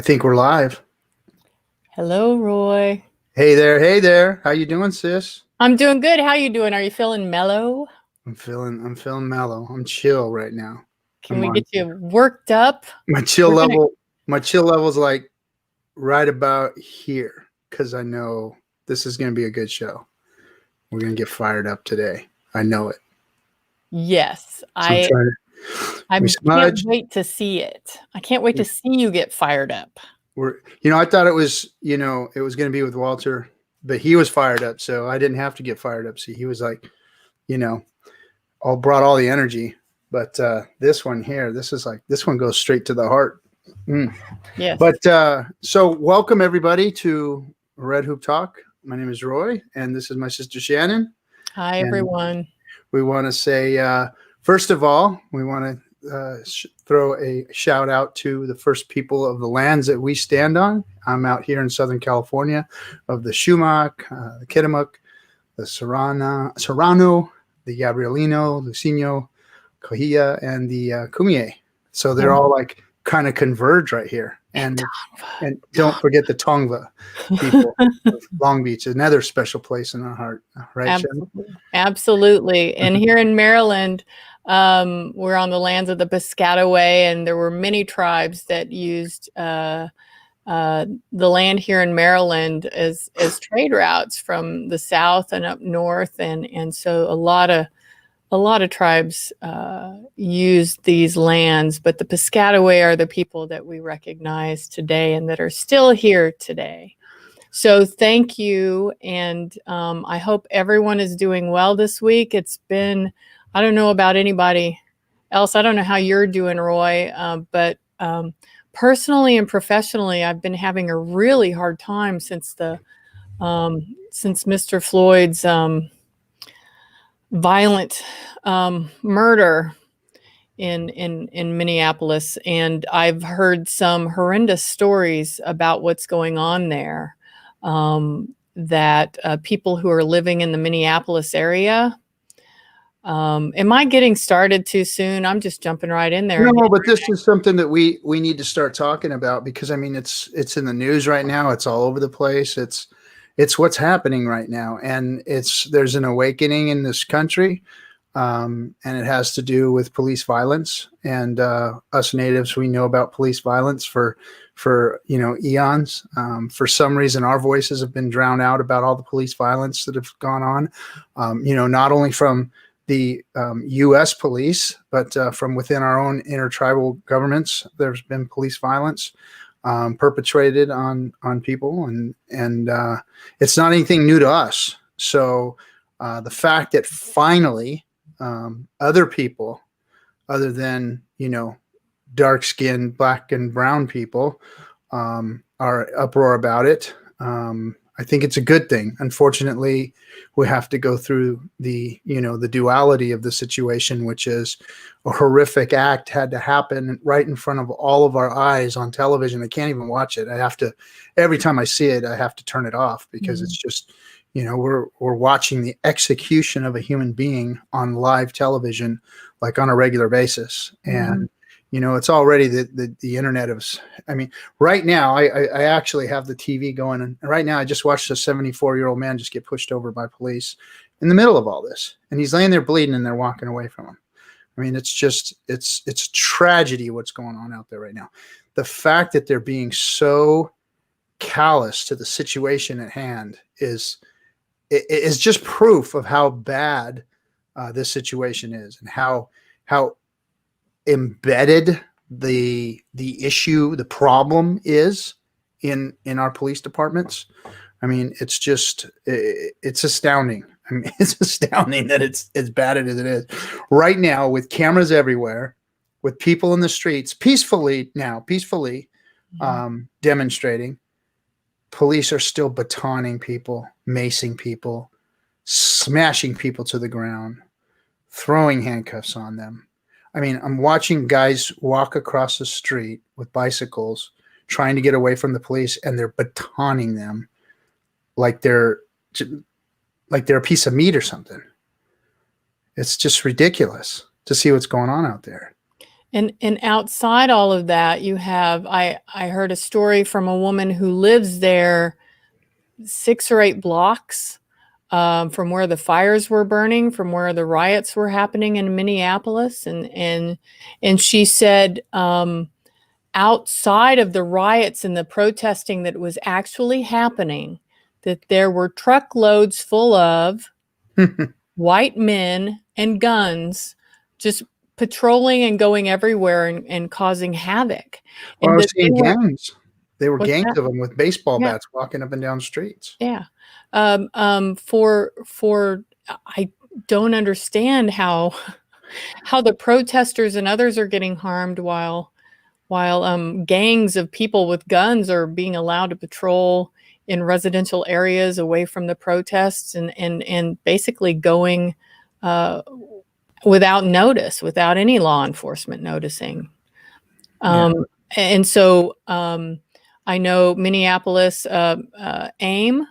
I think we're live. Hello, Roy. Hey there, hey there. How you doing, sis? I'm doing good. How you doing? Are you feeling mellow? I'm feeling mellow. I'm chill right now. Can we get you worked up? My chill level. My chill level's like right about here because I know this is going to be a good show. We're going to get fired up today. I know it. Yes, So I can't wait to see it. I can't wait to see you get fired up. I thought it was going to be with Walter, but he was fired up, so I didn't have to get fired up. See, he was like, all brought all the energy. But this one here, this one goes straight to the heart. Yes. But so welcome everybody to Red Hoop Talk. My name is Roy, and this is my sister Shannon. Hi, everyone. We want to say, first of all, we want to throw a shout out to the first people of the lands that we stand on. I'm out here in Southern California, of the Shumac, the Kitimuc, the Serrano, the Gabrielino, Lucino, Cohilla, and the Kumeyaay. So they're all like kind of converge right here. And don't forget the Tongva people of Long Beach, another special place in our heart, right? Absolutely. And here in Maryland, we're on the lands of the Piscataway, and there were many tribes that used the land here in Maryland as trade routes from the south and up north, and so a lot of tribes used these lands, but the Piscataway are the people that we recognize today and that are still here today. So thank you, and I hope everyone is doing well this week. It's been, I don't know about anybody else. I don't know how you're doing, Roy, but personally and professionally, I've been having a really hard time since Mr. Floyd's violent murder in Minneapolis, and I've heard some horrendous stories about what's going on there. That people who are living in the Minneapolis area. Am I getting started too soon? I'm just jumping right in there. No, but this is something that we need to start talking about, because I mean it's in the news right now. It's all over the place. It's what's happening right now, and there's an awakening in this country, and it has to do with police violence. And us natives, we know about police violence for eons. For some reason, our voices have been drowned out about all the police violence that have gone on. Not only from the U.S. police, but from within our own intertribal governments, there's been police violence perpetrated on people, and it's not anything new to us. So the fact that finally other people, other than dark-skinned black and brown people, are uproar about it, I think it's a good thing. Unfortunately, we have to go through the duality of the situation, which is a horrific act had to happen right in front of all of our eyes on television. I can't even watch it. Every time I see it, I have to turn it off, because it's just, we're watching the execution of a human being on live television, like on a regular basis. And it's already the internet of, I mean, right now, I actually have the TV going, and right now I just watched a 74-year-old man just get pushed over by police in the middle of all this. And he's laying there bleeding, and they're walking away from him. I mean, it's tragedy what's going on out there right now. The fact that they're being so callous to the situation at hand is just proof of how bad this situation is, and how embedded the issue, the problem is in our police departments. I mean, it's astounding. I mean, it's astounding that it's as bad as it is right now, with cameras everywhere, with people in the streets peacefully demonstrating. Police are still batoning people, macing people, smashing people to the ground, throwing handcuffs on them. I mean, I'm watching guys walk across the street with bicycles trying to get away from the police, and they're batoning them like they're a piece of meat or something. It's just ridiculous to see what's going on out there. And outside all of that, you have I heard a story from a woman who lives there 6 or 8 blocks from where the fires were burning, from where the riots were happening in Minneapolis, and she said outside of the riots and the protesting that was actually happening, that there were truckloads full of white men and guns just patrolling and going everywhere and causing havoc. Well, I And was that they seeing were, gangs. They were what's gangs that? of them with baseball Yeah, bats walking up and down streets. yeah. For I don't understand how the protesters and others are getting harmed while gangs of people with guns are being allowed to patrol in residential areas away from the protests and basically going uh, without notice, without any law enforcement noticing. Yeah. And so I know Minneapolis AIM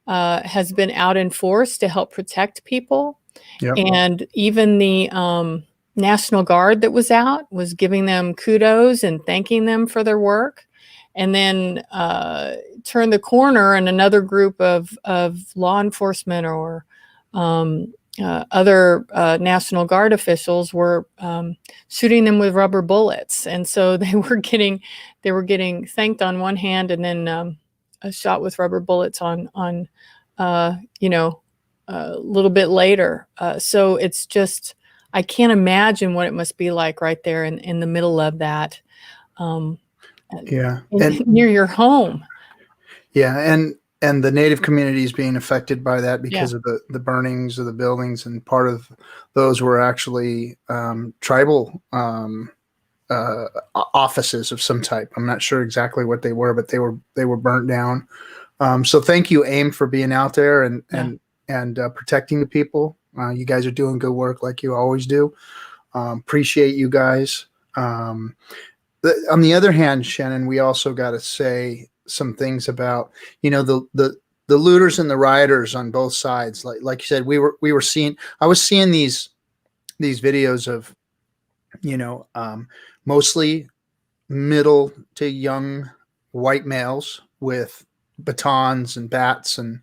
has been out in force to help protect people. Yep. And even the National Guard that was out was giving them kudos and thanking them for their work. And then turned the corner, and another group of law enforcement or other National Guard officials were shooting them with rubber bullets. And so they were getting thanked on one hand, and then shot with rubber bullets on a little bit later. So it's just, I can't imagine what it must be like right there in the middle of that, Yeah. And near your home. yeah, and the Native communities being affected by that Yeah. because of the burnings of the buildings, and part of those were actually tribal offices of some type. I'm not sure exactly what they were, but they were burnt down. So thank you, AIM, for being out there and protecting the people. You guys are doing good work like you always do. Appreciate you guys. On the other hand, Shannon, we also got to say some things about, the looters and the rioters on both sides. Like you said, I was seeing these videos of, mostly middle to young white males with batons and bats and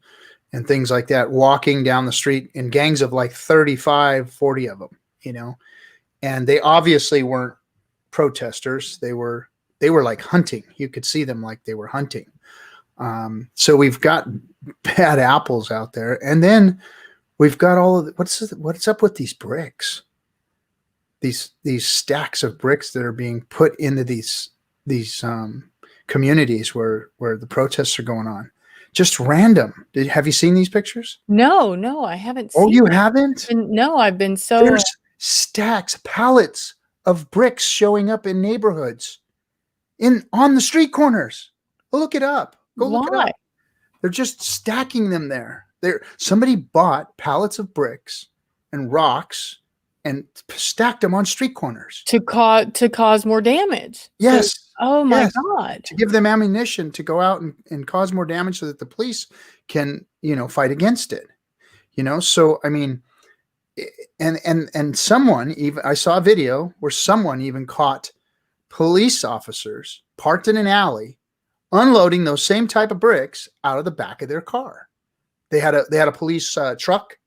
things like that, walking down the street in gangs of like 35, 40 of them, and they obviously weren't protesters. They were like hunting. You could see them like they were hunting. So we've got bad apples out there. And then we've got all of what's up with these bricks? These stacks of bricks that are being put into these communities where the protests are going on. Just random. Have you seen these pictures? No, I haven't Oh, seen you it. haven't? No, I've been so. There's stacks, pallets of bricks showing up in neighborhoods, on the street corners. Look it up. Go look it Why? up. They're just stacking them there. Somebody bought pallets of bricks and rocks and stacked them on street corners. To cause more damage. Yes. Oh my Yes. God. To give them ammunition to go out and cause more damage so that the police can, fight against it. So I mean, and someone even, I saw a video where someone even caught police officers parked in an alley unloading those same type of bricks out of the back of their car. They had a police truck,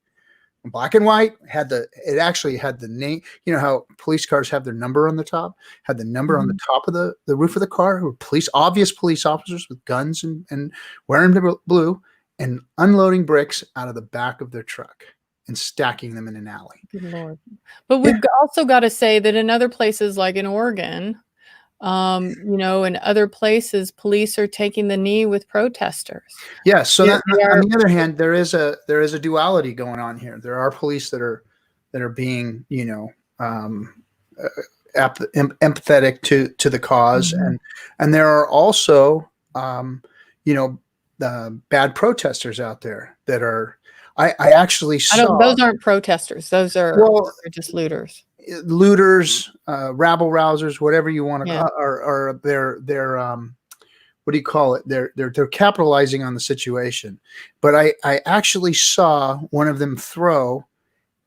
black and white, it actually had the name. You know how police cars have their number on the top? Had the number on the top of the roof of the car, who were obvious police officers with guns and wearing the blue and unloading bricks out of the back of their truck and stacking them in an alley. Good Lord. But we've also got to say that in other places, like in Oregon, in other places, police are taking the knee with protesters. Yeah. So on the other hand, there is a duality going on here. There are police that are being, empathetic to the cause, and there are also, bad protesters out there that are. I actually saw. Those aren't protesters. Those are they're just looters. Looters, rabble rousers, whatever you want to call, or they're what do you call it? They're capitalizing on the situation. But I actually saw one of them throw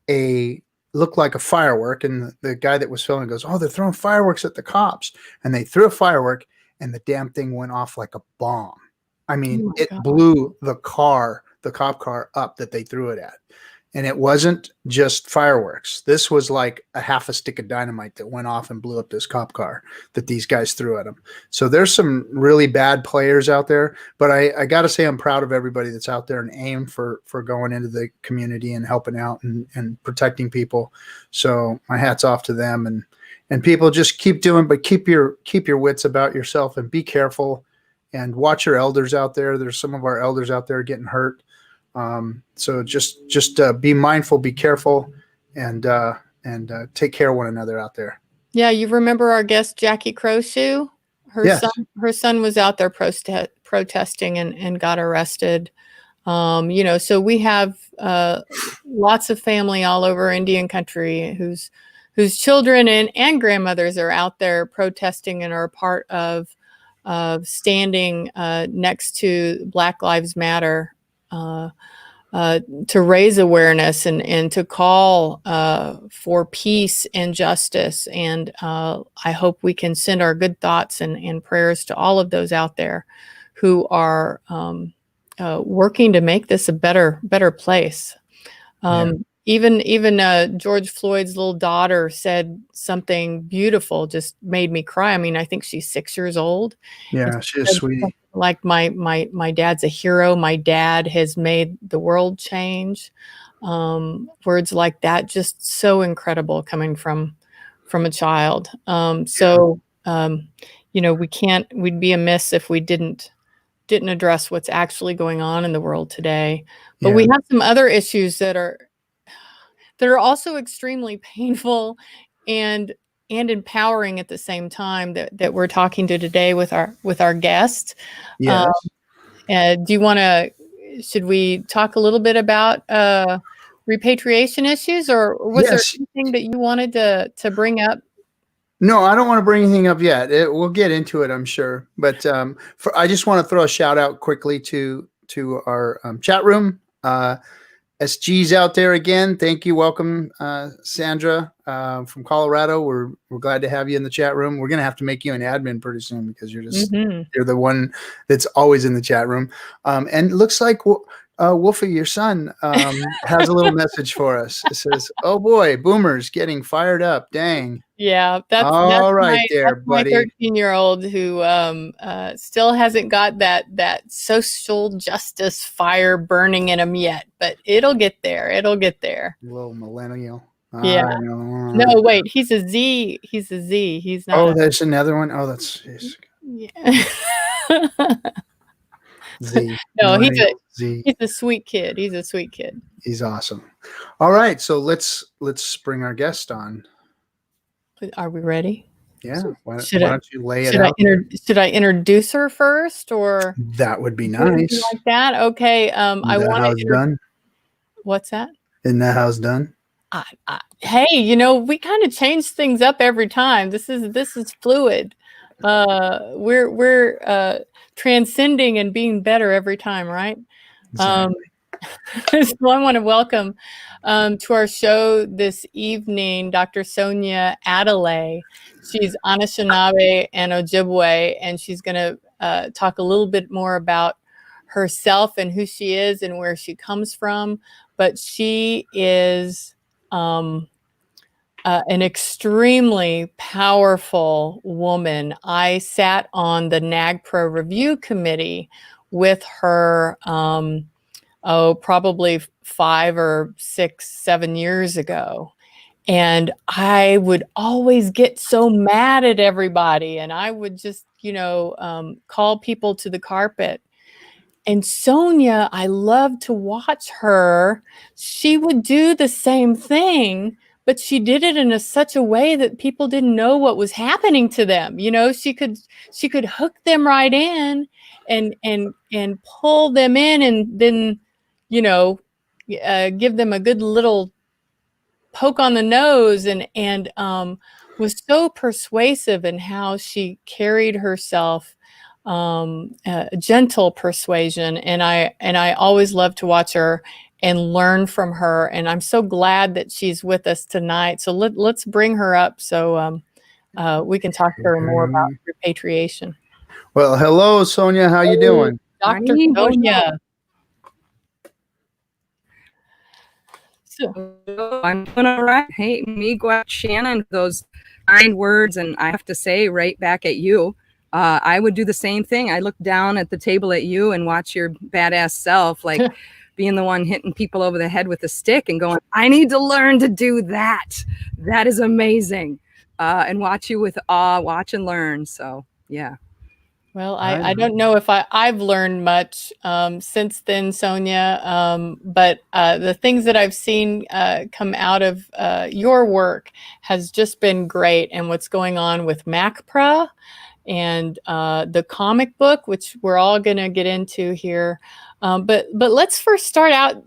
a looked like a firework, and the guy that was filming goes, "Oh, they're throwing fireworks at the cops," and they threw a firework, and the damn thing went off like a bomb. I Oh mean, my it God. blew the cop car up that they threw it at. And it wasn't just fireworks. This was like a half a stick of dynamite that went off and blew up this cop car that these guys threw at them. So there's some really bad players out there, but I got to say I'm proud of everybody that's out there and aim for going into the community and helping out and protecting people. So my hat's off to them, and people just keep doing, but keep your wits about yourself and be careful and watch your elders out there. There's some of our elders out there getting hurt. So just be mindful, be careful, and take care of one another out there. Yeah, you remember our guest Jackie Crowshoe? Yes. Her son was out there protesting and got arrested. So we have lots of family all over Indian country whose children and grandmothers are out there protesting and are a part of standing next to Black Lives Matter. To raise awareness and to call for peace and justice. And I hope we can send our good thoughts and prayers to all of those out there who are working to make this a better place. Even George Floyd's little daughter said something beautiful, just made me cry. I mean, I think she's 6 years old. Yeah, she's sweet. Like my dad's a hero. My dad has made the world change. Words like that, just so incredible coming from a child. We'd be amiss if we didn't address what's actually going on in the world today. But we have some other issues that are also extremely painful and empowering at the same time that we're talking to today with our guest. Yes. Should we talk a little bit about repatriation issues, or was there anything that you wanted to bring up? No, I don't want to bring anything up yet. We'll get into it, I'm sure. But I just want to throw a shout out quickly to our chat room. SG's out there again. Thank you. Welcome, Sandra from Colorado. We're glad to have you in the chat room. We're going to have to make you an admin pretty soon because you're the one that's always in the chat room. And it looks like Wolfie, your son, has a little message for us. It says, "Oh boy, boomers getting fired up. Dang." Yeah, that's right, my 13-year-old who still hasn't got that social justice fire burning in him yet, but it'll get there. It'll get there. Little millennial. Yeah. No, wait. He's a Z. He's a Z. He's not. Oh, there's another one. Oh, that's yeah. Z. No, he's a sweet kid. He's a sweet kid. He's awesome. All right, so let's bring our guest on. Are we ready? Yeah. Why don't you lay it out? Should I introduce her first, or that would be nice? Like that? Okay. I want to. Done. What's that? Isn't that how's done? Hey, we kind of change things up every time. This is fluid. We're transcending and being better every time, right? Exactly. So I want to welcome to our show this evening Dr. Sonya Atalay. She's Anishinaabe and Ojibwe, and she's going to talk a little bit more about herself and who she is and where she comes from. But she is an extremely powerful woman. I sat on the NAGPRA review committee with her probably 5 or 6, 7 years ago. And I would always get so mad at everybody, and I would just, call people to the carpet. And Sonya, I love to watch her. She would do the same thing, but she did it in such a way that people didn't know what was happening to them. She could hook them right in and pull them in, and then, give them a good little poke on the nose, and was so persuasive in how she carried herself. Gentle persuasion, and I always love to watch her. and learn from her. And I'm so glad that she's with us tonight. So let's bring her up so we can talk to her more about repatriation. Well, hello, Sonya. How you doing? Dr. Sonya. So, I'm doing all right. Hey, Miigwech, Shannon, those kind words, and I have to say right back at you, I would do the same thing. I look down at the table at you and watch your badass self, like being the one hitting people over the head with a stick and going, I need to learn to do that. That is amazing. And watch you with awe, watch and learn. So, yeah. Well, I don't know if I've learned much since then, Sonya, but the things that I've seen come out of your work has just been great. And what's going on with NAGPRA and the comic book, which we're all going to get into here. But let's first start out.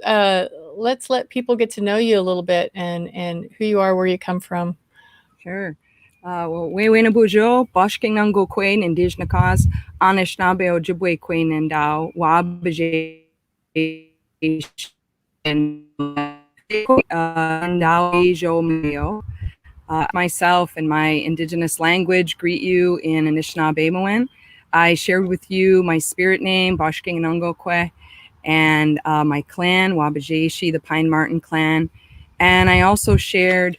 Let's let people get to know you a little bit and who you are, where you come from. Sure. Well, Bujo, Boshking Nango Quain, Indigenous, Anishinaabe-Ojibwe Quain and Dao, Wabaje and Dao Jo Meo. Myself and my Indigenous language greet you in Anishinaabe-Moen. I shared with you my spirit name, Boshking Nango Kwe, and my clan, Wabaje, the Pine Marten clan. And I also shared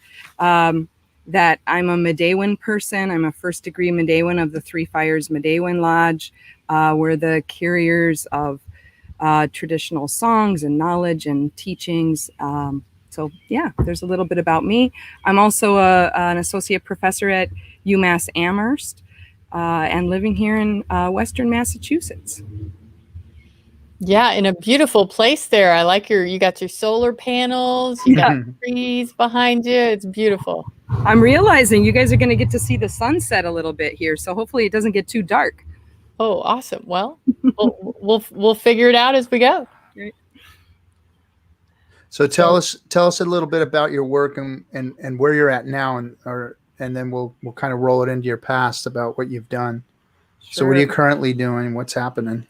that I'm a Medewan person. I'm a first degree Medewan of the Three Fires Medewan Lodge. We're the carriers of traditional songs and knowledge and teachings. So yeah, there's a little bit about me. I'm also an associate professor at UMass Amherst and living here in Western Massachusetts. Yeah, in a beautiful place there. I like you got your solar panels, you got trees behind you. It's beautiful. I'm realizing you guys are going to get to see the sunset a little bit here, so hopefully it doesn't get too dark. Oh, awesome. Well, we'll figure it out as we go. Great. So tell us a little bit about your work and where you're at now, and then we'll kind of roll it into your past about what you've done. Sure. So what are you currently doing? What's happening?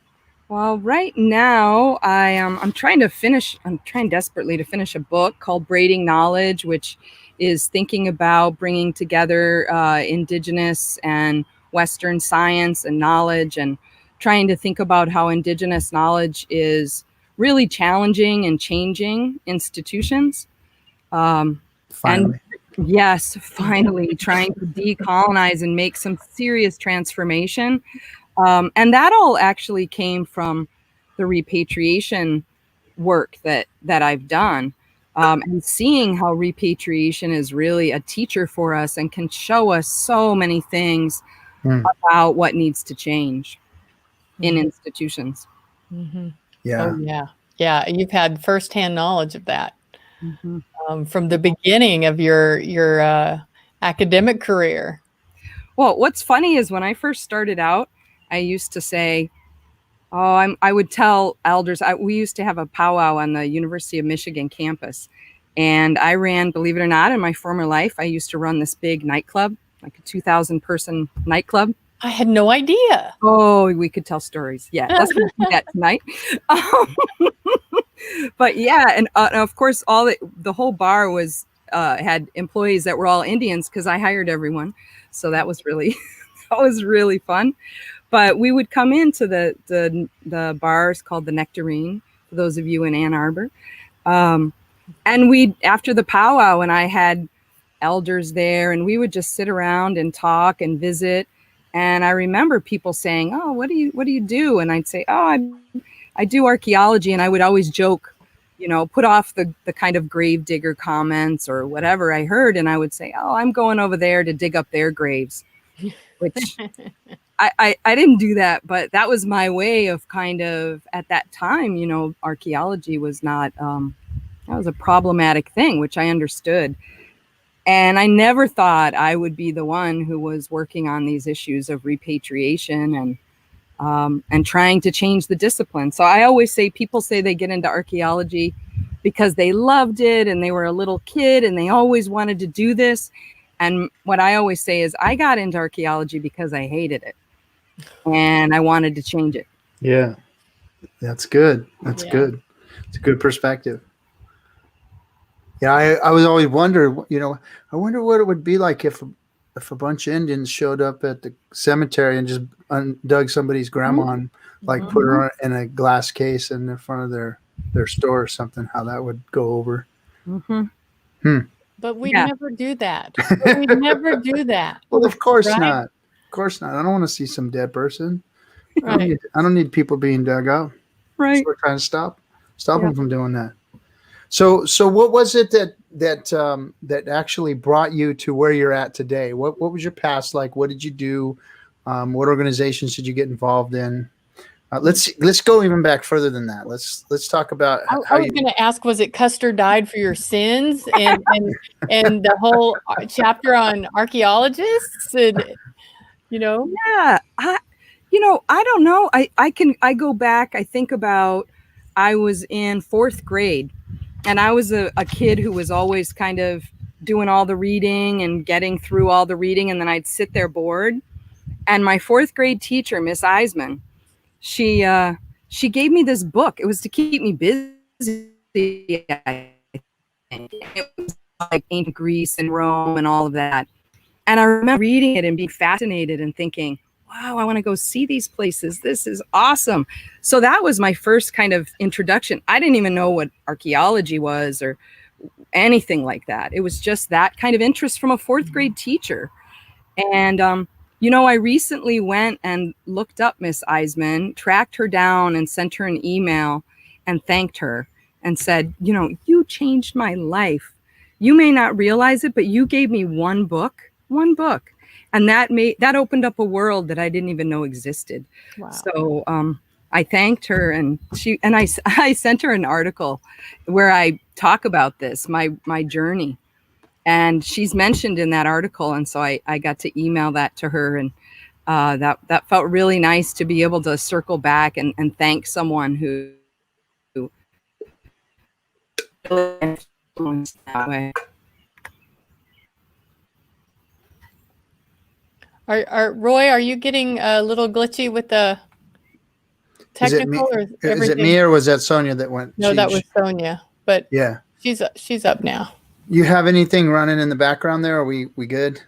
Well, right now I'm trying desperately to finish a book called Braiding Knowledge, which is thinking about bringing together Indigenous and Western science and knowledge, and trying to think about how Indigenous knowledge is really challenging and changing institutions. Finally. And yes, finally trying to decolonize and make some serious transformation. And that all actually came from the repatriation work that I've done. And seeing how repatriation is really a teacher for us and can show us so many things about what needs to change in institutions. Mm-hmm. Yeah. Oh, yeah. Yeah. You've had firsthand knowledge of that from the beginning of your academic career. Well, what's funny is when I first started out, I used to say, I would tell elders, we used to have a powwow on the University of Michigan campus. And I ran, believe it or not, in my former life, I used to run this big nightclub, like a 2,000 person nightclub. I had no idea. Oh, we could tell stories. Yeah, let's do that tonight. But yeah, and of course, the whole bar was had employees that were all Indians because I hired everyone. So that was really fun. But we would come into the bars called the Nectarine, for those of you in Ann Arbor. And after the powwow, and I had elders there, and we would just sit around and talk and visit. And I remember people saying, "Oh, what do you do?" And I'd say, "Oh, I do archaeology." And I would always joke, put off the kind of grave digger comments or whatever I heard. And I would say, "Oh, I'm going over there to dig up their graves," which I didn't do that, but that was my way of kind of, at that time, archaeology was not, that was a problematic thing, which I understood. And I never thought I would be the one who was working on these issues of repatriation and trying to change the discipline. So I always say, people say they get into archaeology because they loved it and they were a little kid and they always wanted to do this. And what I always say is, I got into archaeology because I hated it and I wanted to change it. Yeah, that's good. That's good. It's a good perspective. Yeah, I was always wondered, I wonder what it would be like if a bunch of Indians showed up at the cemetery and just dug somebody's grandma and like put her in a glass case in the front of their store or something, how that would go over. Mm-hmm. But we'd Yeah. never do that. We'd never do that. Well, of course Right? not. Of course not. I don't want to see some dead person. Right. I don't need people being dug up. Right. So we're trying to stop Yeah. them from doing that. So what was it that actually brought you to where you're at today? What was your past like? What did you do? What organizations did you get involved in? Let's go even back further than that. Let's talk about I was going to ask, was it Custer died for your sins and the whole chapter on archaeologists and Yeah. I don't know. I go back. I think about, I was in 4th grade and I was a kid who was always kind of doing all the reading and getting through all the reading. And then I'd sit there bored. And my 4th grade teacher, Miss Eisman, she gave me this book. It was to keep me busy. I think. It was like ancient Greece and Rome and all of that. And I remember reading it and being fascinated and thinking, wow, I want to go see these places. This is awesome. So that was my first kind of introduction. I didn't even know what archaeology was or anything like that. It was just that kind of interest from a 4th grade teacher. And, I recently went and looked up Miss Eisman, tracked her down and sent her an email and thanked her and said, you changed my life. You may not realize it, but you gave me one book. And that opened up a world that I didn't even know existed. Wow. So I thanked her and I sent her an article where I talk about this, my journey. And she's mentioned in that article. And so I got to email that to her. And that felt really nice to be able to circle back and thank someone who really influenced that way. Roy, are you getting a little glitchy with the technical or everything? Is it me or was that Sonya that went? No, that was Sonya. But yeah, she's up now. You have anything running in the background there? Are we good?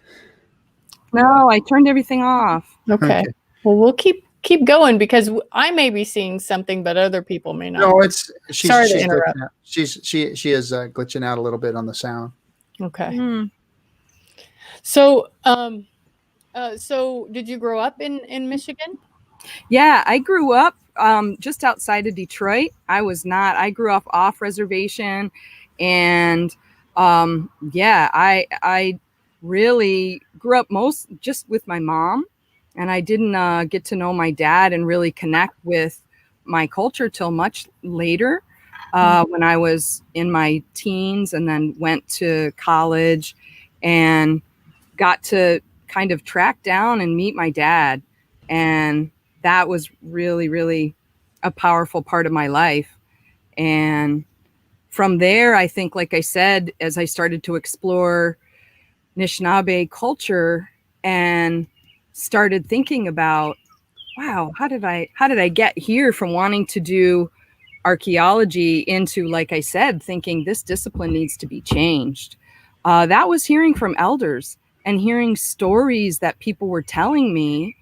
No, I turned everything off. Okay. Well, we'll keep going because I may be seeing something, but other people may not. No, Sorry to interrupt. She is glitching out a little bit on the sound. Okay. So, so did you grow up in Michigan? Yeah, I grew up just outside of Detroit. I grew up off reservation, and I really grew up just with my mom, and I didn't get to know my dad and really connect with my culture till much later, when I was in my teens, and then went to college and got to kind of track down and meet my dad. And that was really, really a powerful part of my life. And from there, I think, like I said, as I started to explore Anishinaabe culture and started thinking about, wow, how did I get here from wanting to do archaeology into, like I said, thinking this discipline needs to be changed. That was hearing from elders and hearing stories that people were telling me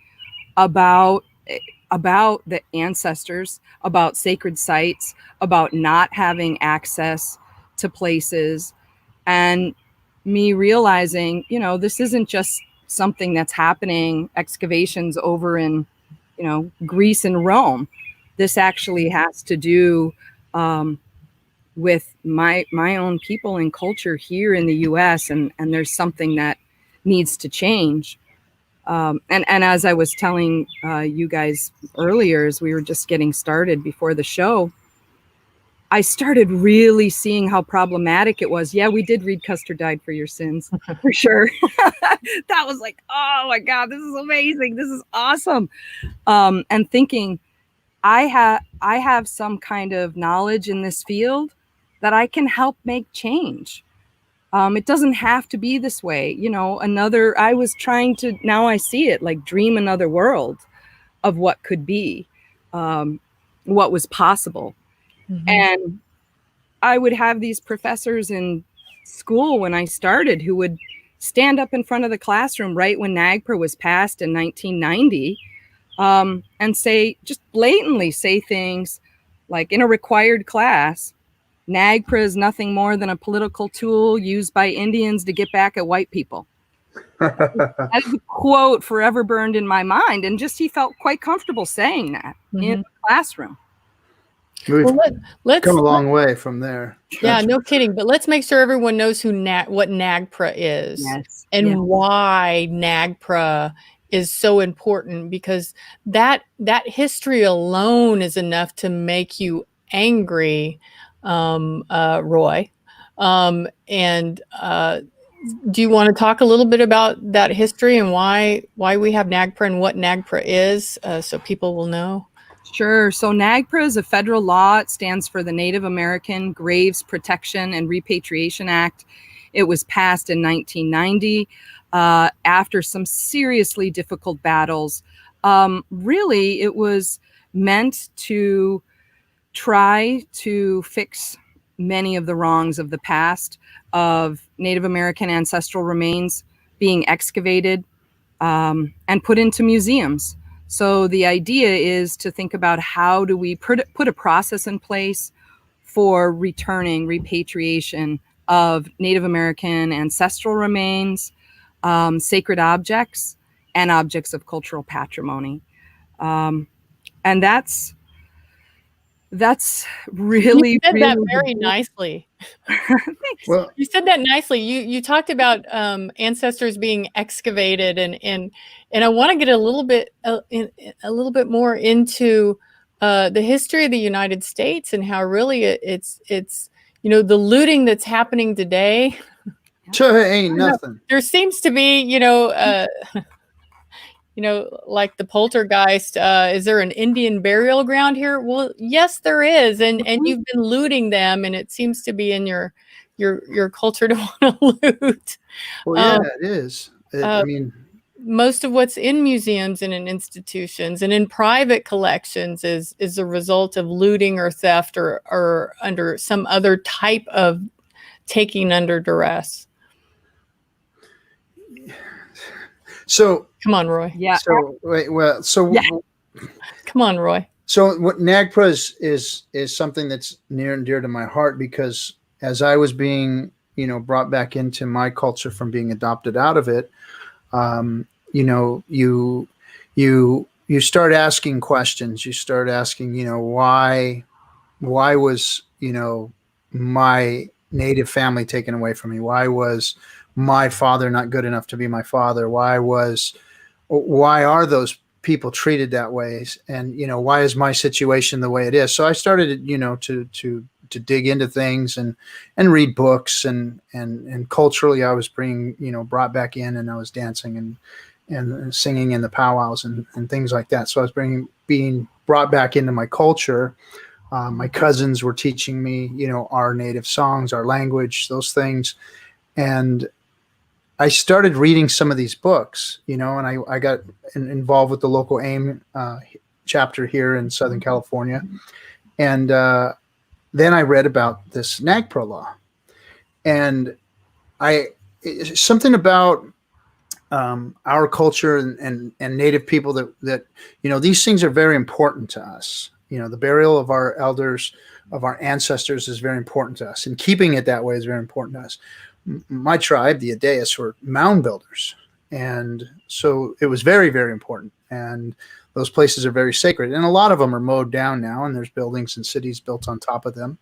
about the ancestors, about sacred sites, about not having access to places, and me realizing, this isn't just something that's happening, excavations over in, Greece and Rome. This actually has to do with my own people and culture here in the US, and there's something that needs to change. And as I was telling you guys earlier, as we were just getting started before the show, I started really seeing how problematic it was. Yeah, we did read Custer Died for Your Sins, for sure. That was like, oh my God, this is amazing. This is awesome. And thinking, I have some kind of knowledge in this field that I can help make change. It doesn't have to be this way. I was trying to, now I see it, like dream another world of what could be, what was possible. Mm-hmm. And I would have these professors in school when I started who would stand up in front of the classroom right when NAGPRA was passed in 1990, and just blatantly say things like, in a required class, NAGPRA is nothing more than a political tool used by Indians to get back at white people. That is a quote forever burned in my mind. And he felt quite comfortable saying that in the classroom. We've come a long way from there. Yeah, no kidding. But let's make sure everyone knows what NAGPRA is, and why NAGPRA is so important, because that history alone is enough to make you angry, Roy. Do you want to talk a little bit about that history and why we have NAGPRA and what NAGPRA is, so people will know? Sure. So NAGPRA is a federal law. It stands for the Native American Graves Protection and Repatriation Act. It was passed in 1990 after some seriously difficult battles. Really, it was meant to try to fix many of the wrongs of the past, of Native American ancestral remains being excavated and put into museums. So the idea is to think about how do we put a process in place for repatriation of Native American ancestral remains, sacred objects, and objects of cultural patrimony. And that's really, you said really that very nicely. Thanks. Well, you said that nicely. You talked about ancestors being excavated, and I want to get a little bit more into the history of the United States and how really it's the looting that's happening today. sure, ain't nothing. There seems to be like the poltergeist, is there an Indian burial ground here? Well, yes, there is. And you've been looting them, and it seems to be in your culture to want to loot. Well, yeah, it is. I mean, most of what's in museums and in institutions and in private collections is a result of looting or theft or under some other type of taking under duress. So come on, Roy. Yeah. Come on, Roy. So what NAGPRA is something that's near and dear to my heart, because as I was being, brought back into my culture from being adopted out of it, you start asking questions. You start asking, why was, my native family taken away from me? Why was my father not good enough to be my father? Why are those people treated that way? And, why is my situation the way it is? So I started, to dig into things and read books and culturally I was brought back in, and I was dancing and singing in the powwows and things like that. So I was being brought back into my culture. My cousins were teaching me, our native songs, our language, those things. And I started reading some of these books, and I got involved with the local AIM chapter here in Southern California. And then I read about this NAGPRA law. And something about our culture and Native people that these things are very important to us. The burial of our elders, of our ancestors, is very important to us. And keeping it that way is very important to us. My tribe, the Adayas, were mound builders. And so it was very, very important. And those places are very sacred. And a lot of them are mowed down now, and there's buildings and cities built on top of them.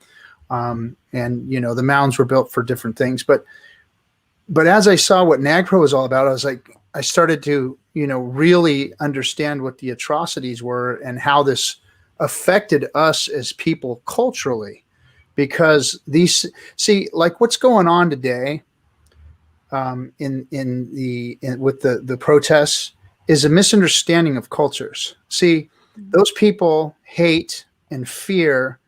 And, the mounds were built for different things. But as I saw what NAGPRA was all about, I started to, really understand what the atrocities were and how this affected us as people culturally. Because like what's going on today with the protests is a misunderstanding of cultures. See, those people hate and fear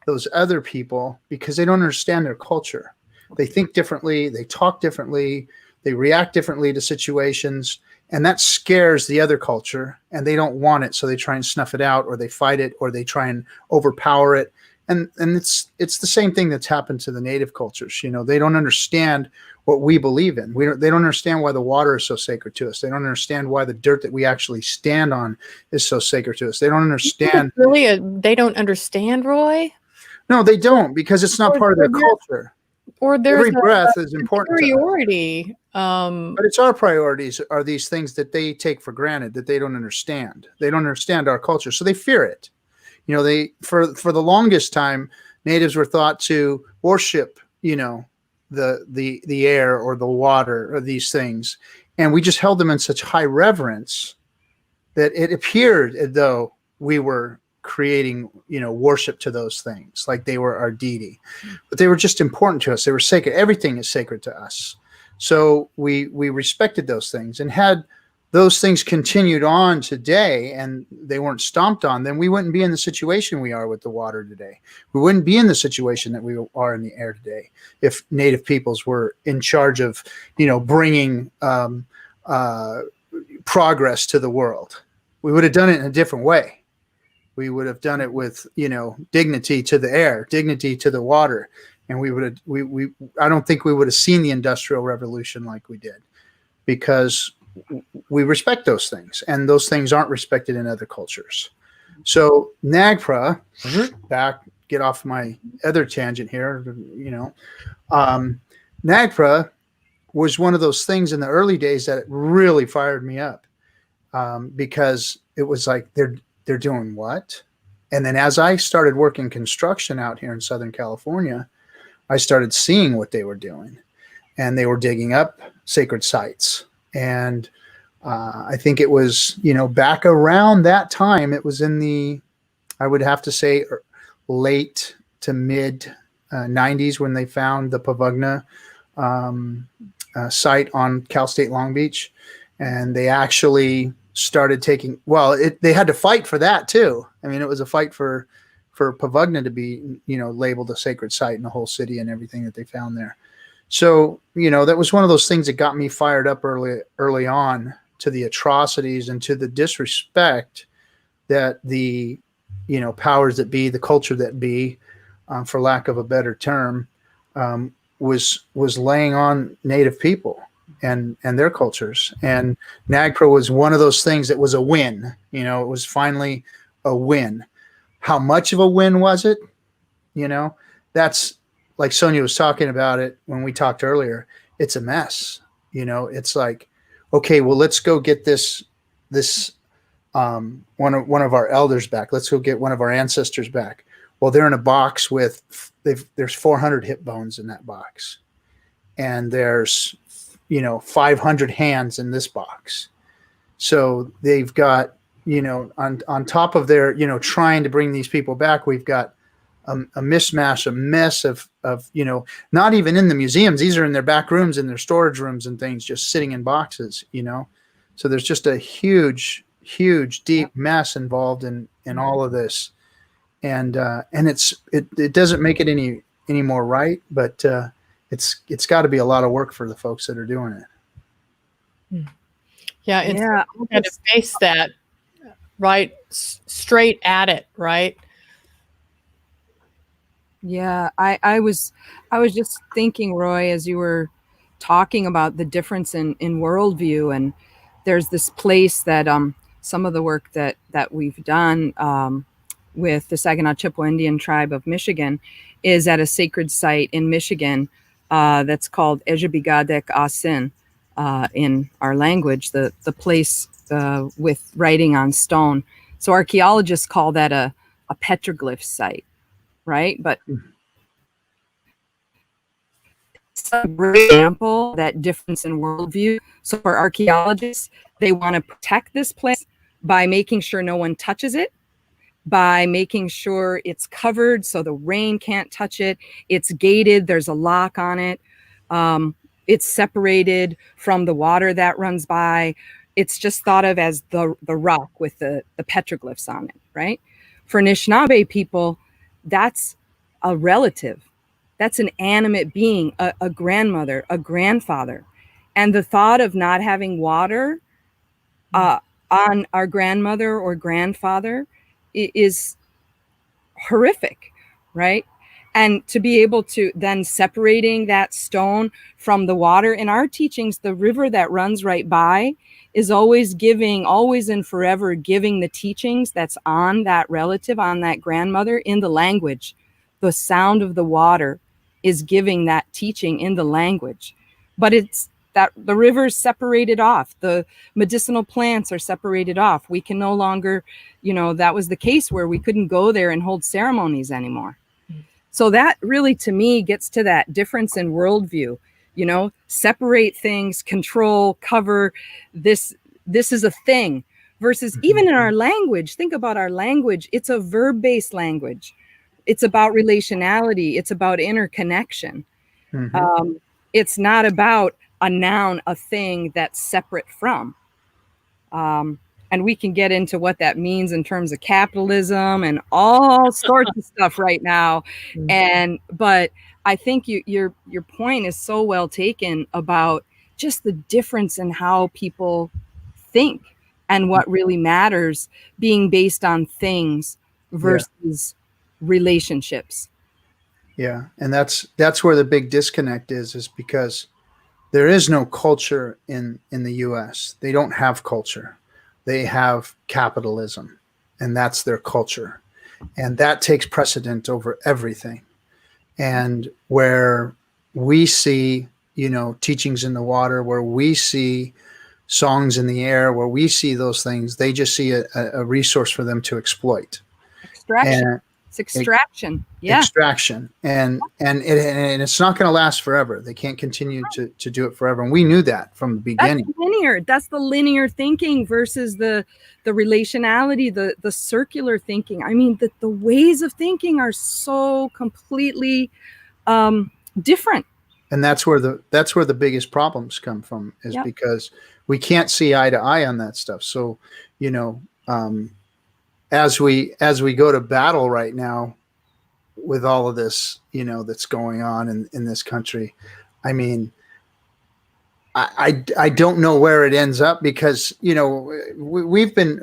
those other people because they don't understand their culture. They think differently, they talk differently, they react differently to situations, and that scares the other culture, and they don't want it, so they try and snuff it out, or they fight it, or they try and overpower it. and it's the same thing that's happened to the native cultures. They don't understand what we believe in. They don't understand why the water is so sacred to us. They don't understand why the dirt that we actually stand on is so sacred to us. They don't understand. Really, they don't understand, Roy? No, they don't, because it's not part of their culture. Or there's Every breath is important to us. superiority. But it's our priorities are these things that they take for granted, that they don't understand. They don't understand our culture, so they fear it. They for the longest time, natives were thought to worship, the air or the water or these things, and we just held them in such high reverence that it appeared as though we were creating, worship to those things, like they were our deity. But they were just important to us. They were sacred. Everything is sacred to us. So we respected those things, and had those things continued on today and they weren't stomped on, then we wouldn't be in the situation we are with the water today. We wouldn't be in the situation that we are in the air today if native peoples were in charge of, bringing progress to the world. We would have done it in a different way. We would have done it with, dignity to the air, dignity to the water. And I don't think we would have seen the Industrial Revolution like we did, because we respect those things, and those things aren't respected in other cultures. So NAGPRA, get off my other tangent here, NAGPRA was one of those things in the early days that really fired me up, because it was like, they're doing what? And then as I started working construction out here in Southern California, I started seeing what they were doing, and they were digging up sacred sites. And I think it was, back around that time, it was in the, I would have to say, late to mid 90s when they found the Pavugna site on Cal State Long Beach. And they actually started taking, they had to fight for that too. I mean, it was a fight for Pavugna to be, labeled a sacred site in the whole city and everything that they found there. So, that was one of those things that got me fired up early on to the atrocities and to the disrespect that the, powers that be, the culture that be, for lack of a better term, was laying on native people and their cultures. And NAGPRA was one of those things that was a win. It was finally a win. How much of a win was it? That's like Sonya was talking about it when we talked earlier. It's a mess. It's like, okay, well, let's go get this one of our elders back. Let's go get one of our ancestors back. Well, they're in a box with, there's 400 hip bones in that box, and there's 500 hands in this box. So they've got, on top of their, trying to bring these people back, we've got a mishmash, a mess of, not even in the museums. These are in their back rooms, in their storage rooms and things, just sitting in boxes, So there's just a huge, deep mess involved in all of this. And it doesn't make it any more right, but it's got to be a lot of work for the folks that are doing it. Yeah, it's got to face that right straight at it, right? Yeah, I was just thinking, Roy, as you were talking about the difference in worldview, and there's this place that some of the work that we've done with the Saginaw Chippewa Indian tribe of Michigan is at a sacred site in Michigan that's called Ejibigadek Asin in our language, the place with writing on stone. So archaeologists call that a petroglyph site, right? But it's a great example, that difference in worldview. So for archaeologists, they want to protect this place by making sure no one touches it, by making sure it's covered so the rain can't touch it. It's gated. There's a lock on it. It's separated from the water that runs by. It's just thought of as the rock with the petroglyphs on it, right? For Anishinaabe people, that's a relative. That's an animate being, a grandmother, a grandfather. And the thought of not having water on our grandmother or grandfather is horrific. right? And to be able to then separating that stone from the water. In our teachings, the river that runs right by is always giving, always and forever giving the teachings that's on that relative, on that grandmother, in the language. The sound of the water is giving that teaching in the language. But it's that the river is separated off. The medicinal plants are separated off. We can no longer, that was the case where we couldn't go there and hold ceremonies anymore. So that really, to me, gets to that difference in worldview, separate things, control, cover. This is a thing versus even in our language. Think about our language. It's a verb-based language. It's about relationality. It's about interconnection. It's not about a noun, a thing that's separate from. And we can get into what that means in terms of capitalism and all sorts of stuff right now. But I think your point is so well taken about just the difference in how people think and what really matters being based on things versus relationships. Yeah. And that's where the big disconnect is because there is no culture in the US. They don't have culture. They have capitalism, and that's their culture. And that takes precedent over everything. And where we see, teachings in the water, where we see songs in the air, where we see those things, they just see a resource for them to exploit. Extraction. It's extraction. Extraction. And it's not going to last forever. They can't continue to do it forever. And we knew that from the beginning. That's linear. That's the linear thinking versus the relationality, the circular thinking. I mean, the ways of thinking are so completely different. And that's where the biggest problems come from is because we can't see eye to eye on that stuff. So, as we go to battle right now with all of this, that's going on in this country, I mean, I don't know where it ends up because, we've been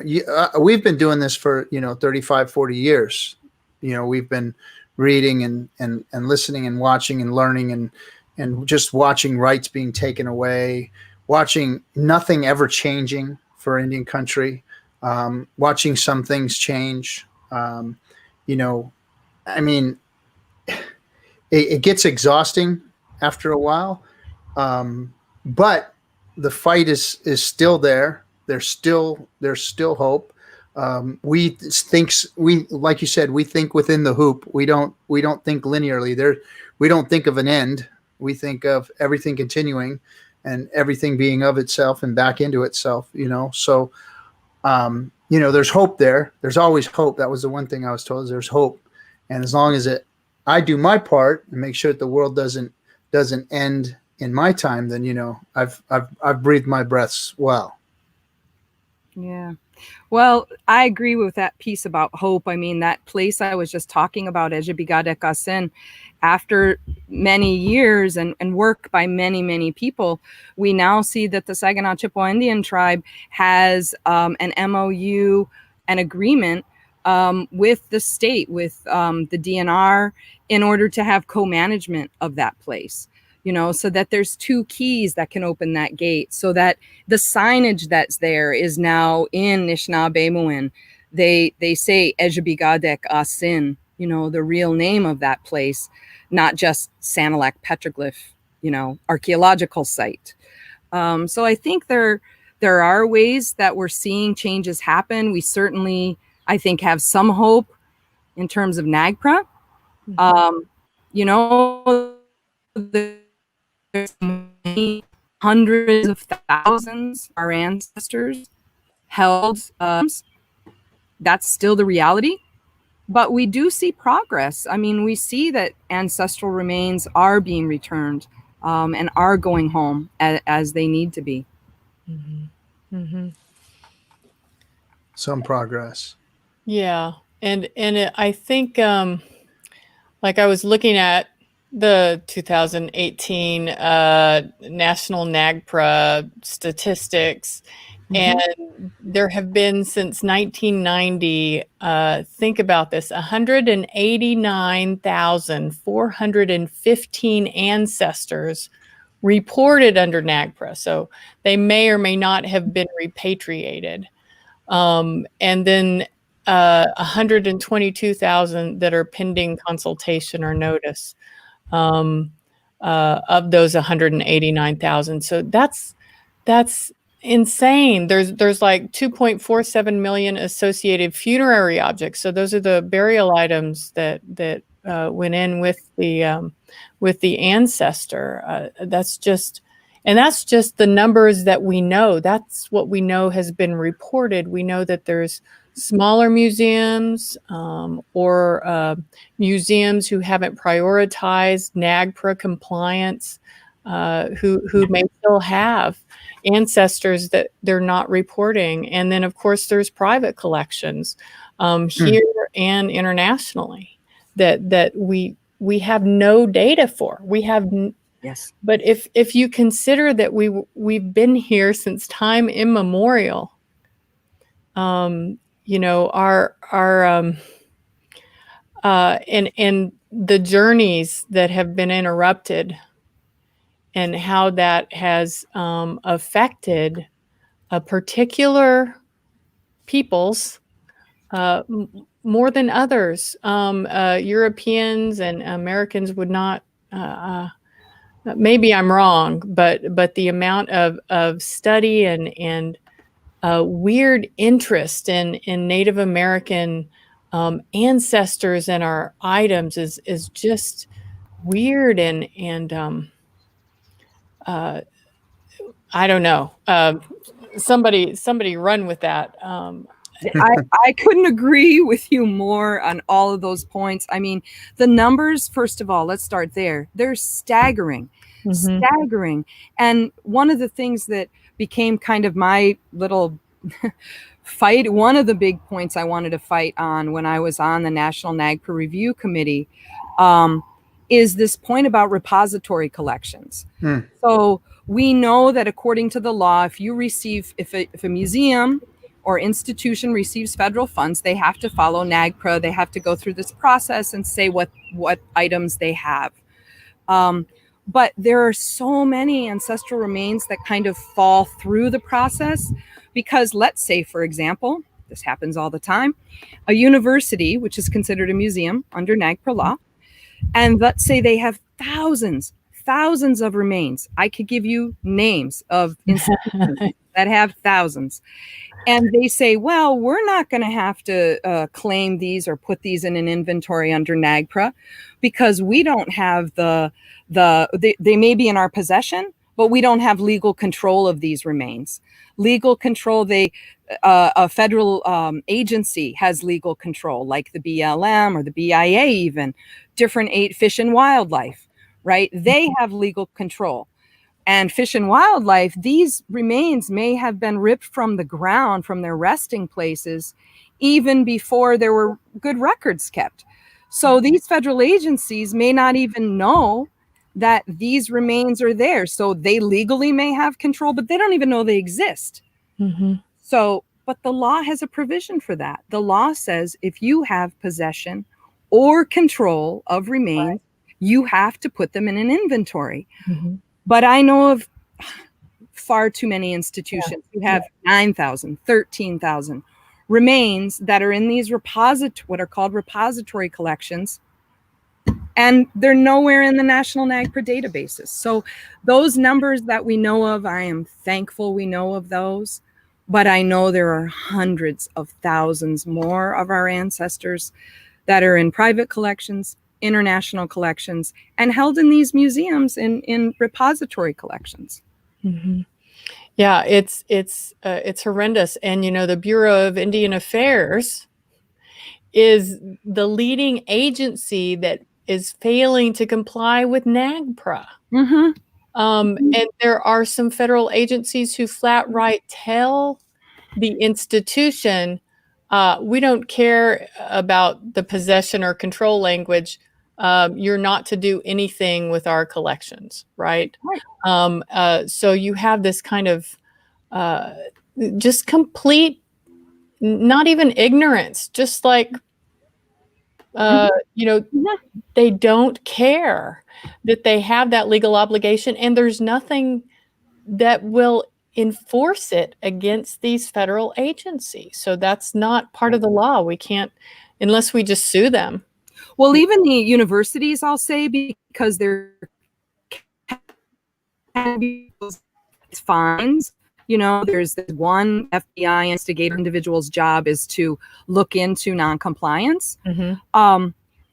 doing this for, 35, 40 years. We've been reading and listening and watching and learning and just watching rights being taken away, watching nothing ever changing for Indian country. Watching some things change, I mean, it gets exhausting after a while, but the fight is still there. There's still hope. Like you said, we think within the hoop. We don't think linearly. We don't think of an end. We think of everything continuing and everything being of itself and back into itself. So. There's hope there. There's always hope. That was the one thing I was told is there's hope. And as long as I do my part and make sure that the world doesn't end in my time, then, I've breathed my breaths well. Yeah. Well, I agree with that piece about hope. I mean, that place I was just talking about, Ejibigade, after many years and work by many, many people, we now see that the Saginaw Chippewa Indian tribe has an MOU, an agreement with the state, with the DNR, in order to have co-management of that place. So that there's two keys that can open that gate, so that the signage that's there is now in Anishinaabe-Ojibwe. They say Ejibigade Asin, the real name of that place, not just Sanilac petroglyph, archaeological site. So I think there are ways that we're seeing changes happen. We certainly, I think, have some hope in terms of NAGPRA. There's many hundreds of thousands of our ancestors held. That's still the reality, but we do see progress. I mean, we see that ancestral remains are being returned and are going home as they need to be. Some progress. Yeah, and I think like I was looking at the 2018 national NAGPRA statistics, And there have been since 1990, think about this, 189,415 ancestors reported under NAGPRA. So they may or may not have been repatriated. And then 122,000 that are pending consultation or notice of those 189,000. So that's insane. There's like 2.47 million associated funerary objects. So those are the burial items that went in with the ancestor. That's just the numbers that we know. That's what we know has been reported. We know that there's smaller museums or museums who haven't prioritized NAGPRA compliance, who may still have ancestors that they're not reporting. And then, of course, there's private collections here and internationally that we have no data for. We have Yes. But if you consider that we've been here since time immemorial, you know, our and the journeys that have been interrupted and how that has affected a particular peoples more than others. Europeans and Americans would not. Maybe I'm wrong, but the amount of study and weird interest in Native American ancestors and our items is just weird and I don't know. Somebody run with that. I couldn't agree with you more on all of those points. I mean, the numbers, first of all, let's start there. They're staggering, staggering. And one of the things that became kind of my little fight, one of the big points I wanted to fight on when I was on the National NAGPRA Review Committee, is this point about repository collections. So we know that according to the law, if a museum or institution receives federal funds, they have to follow NAGPRA. They have to go through this process and say what items they have. But there are so many ancestral remains that kind of fall through the process because, let's say, for example, this happens all the time, a university, which is considered a museum under NAGPRA law, and let's say they have thousands of remains. I could give you names of institutions that have thousands. And they say, well, we're not going to have to claim these or put these in an inventory under NAGPRA because we don't have they may be in our possession, but we don't have legal control of these remains. Legal control, a federal agency has legal control, like the BLM or the BIA even, different Fish and Wildlife, right? They have legal control. And Fish and Wildlife, these remains may have been ripped from the ground, from their resting places, even before there were good records kept. So these federal agencies may not even know that these remains are there. So they legally may have control, but they don't even know they exist. So, but the law has a provision for that. The law says if you have possession or control of remains, you have to put them in an inventory. But I know of far too many institutions who have 9,000, 13,000 remains that are in these what are called repository collections, and they're nowhere in the national NAGPRA databases. So those numbers that we know of, I am thankful we know of those, but I know there are hundreds of thousands more of our ancestors that are in private collections, international collections, and held in these museums in repository collections. Yeah, it's horrendous. And, you know, the Bureau of Indian Affairs is the leading agency that is failing to comply with NAGPRA. And there are some federal agencies who flat right tell the institution, we don't care about the possession or control language. You're not to do anything with our collections, right? So you have this kind of just complete, not even ignorance, just like, you know, they don't care that they have that legal obligation, and there's nothing that will enforce it against these federal agencies. So that's not part of the law. We can't, unless we just sue them. Well, even the universities, I'll say, because there can be fines. You know, there's one FBI instigator individual's job is to look into noncompliance.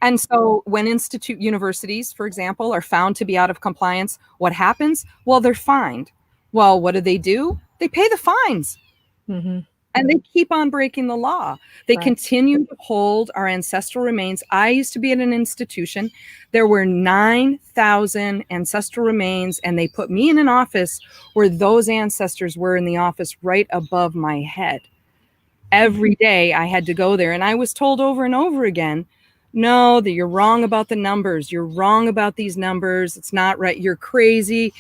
And so when universities, for example, are found to be out of compliance, what happens? Well, they're fined. Well, what do? They pay the fines. And they keep on breaking the law. They continue to hold our ancestral remains. I used to be at an institution. There were 9,000 ancestral remains, and they put me in an office where those ancestors were in the office right above my head. Every day I had to go there, and I was told over and over again, no, that you're wrong about the numbers. You're wrong about these numbers. It's not right. You're crazy.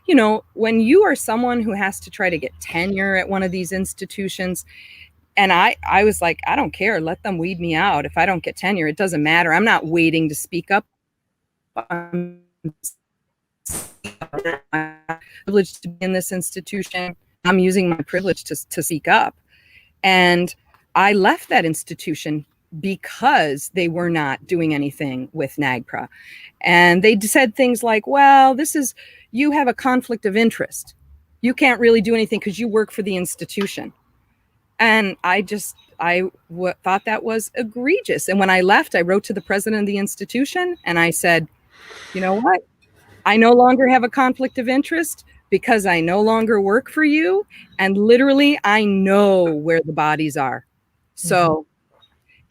You know, when you are someone who has to try to get tenure at one of these institutions, and I was like, I don't care. Let them weed me out. If I don't get tenure, it doesn't matter. I'm not waiting to speak up. I'm privileged to be in this institution. I'm using my privilege to speak up. And I left that institution because they were not doing anything with NAGPRA. And they said things like, well, you have a conflict of interest. You can't really do anything because you work for the institution. And I thought that was egregious. And when I left, I wrote to the president of the institution and I said, you know what? I no longer have a conflict of interest because I no longer work for you. And literally, I know where the bodies are. So,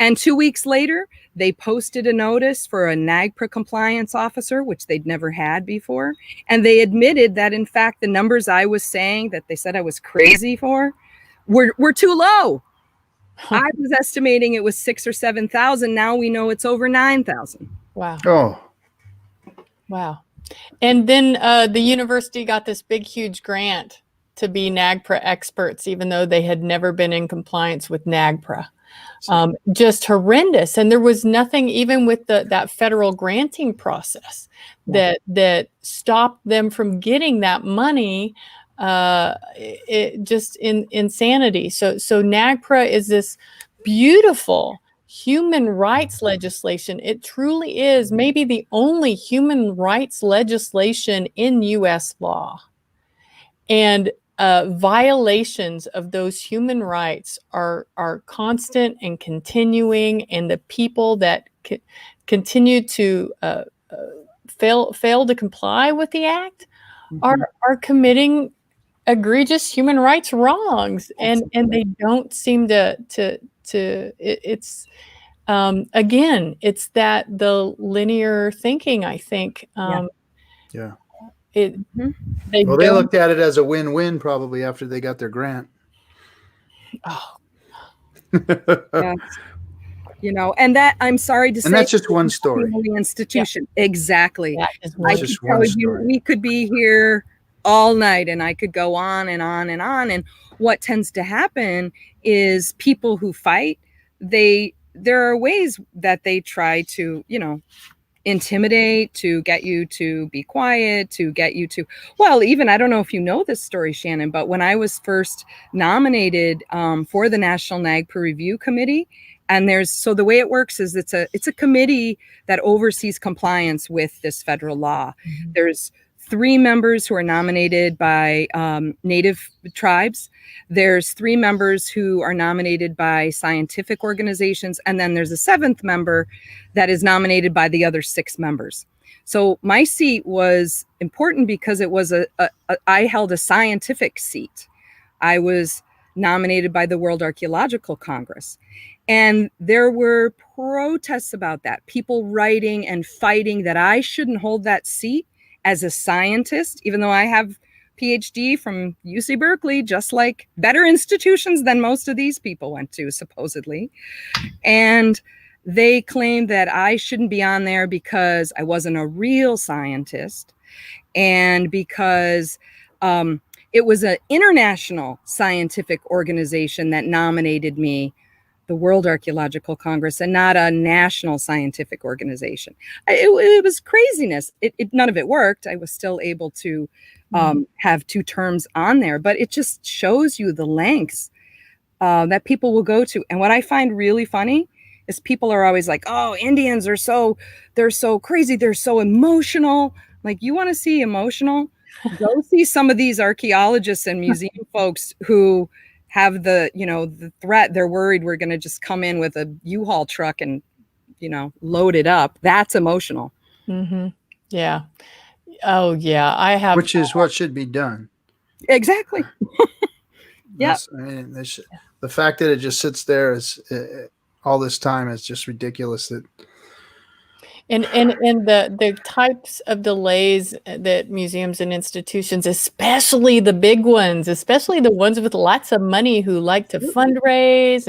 and 2 weeks later, they posted a notice for a NAGPRA compliance officer, which they'd never had before. And they admitted that, in fact, the numbers I was saying that they said I was crazy for were too low. I was estimating it was 6,000 or 7,000. Now we know it's over 9,000. Wow. Oh. Wow. And then the university got this big, huge grant to be NAGPRA experts, even though they had never been in compliance with NAGPRA. Just horrendous. And there was nothing, even with that federal granting process, that stopped them from getting that money. It just insanity. So NAGPRA is this beautiful human rights legislation. It truly is maybe the only human rights legislation in U.S. law. And violations of those human rights are constant and continuing, and the people that continue to fail to comply with the act are committing egregious human rights wrongs, and they don't seem to it's again, it's that the linear thinking, I think. They looked at it as a win-win probably after they got their grant. Oh. Yes. You know, and that, I'm sorry to say, and that's just one story. The institution. Yeah. Exactly. I can tell you, we could be here all night and I could go on and on and on. And what tends to happen is people who fight, there are ways that they try to, you know, intimidate, to get you to be quiet, to get you to, well, even, I don't know if you know this story, Shannon, but when I was first nominated for the National NAGPRA Review Committee, and so the way it works is it's a committee that oversees compliance with this federal law. There's 3 members who are nominated by Native tribes. There's 3 members who are nominated by scientific organizations. And then there's a 7th member that is nominated by the other 6 members. So my seat was important because it was I held a scientific seat. I was nominated by the World Archaeological Congress. And there were protests about that, people writing and fighting that I shouldn't hold that seat as a scientist, even though I have PhD from UC Berkeley, just like better institutions than most of these people went to, supposedly. And they claimed that I shouldn't be on there because I wasn't a real scientist, and because It was an international scientific organization that nominated me, the World Archaeological Congress, and not a national scientific organization. It was craziness. None of it worked. I was still able to have 2 terms on there, but it just shows you the lengths that people will go to. And what I find really funny is people are always like, oh, Indians are they're so crazy. They're so emotional. Like, you want to see emotional? Go see some of these archaeologists and museum folks who have the threat. They're worried we're going to just come in with a U-Haul truck and, load it up. That's emotional. Mm-hmm. Yeah. Oh, yeah. I have. Which is what should be done. Exactly. Yeah. I mean, the fact that it just sits there is all this time is just ridiculous. That And the types of delays that museums and institutions, especially the big ones, especially the ones with lots of money who like to fundraise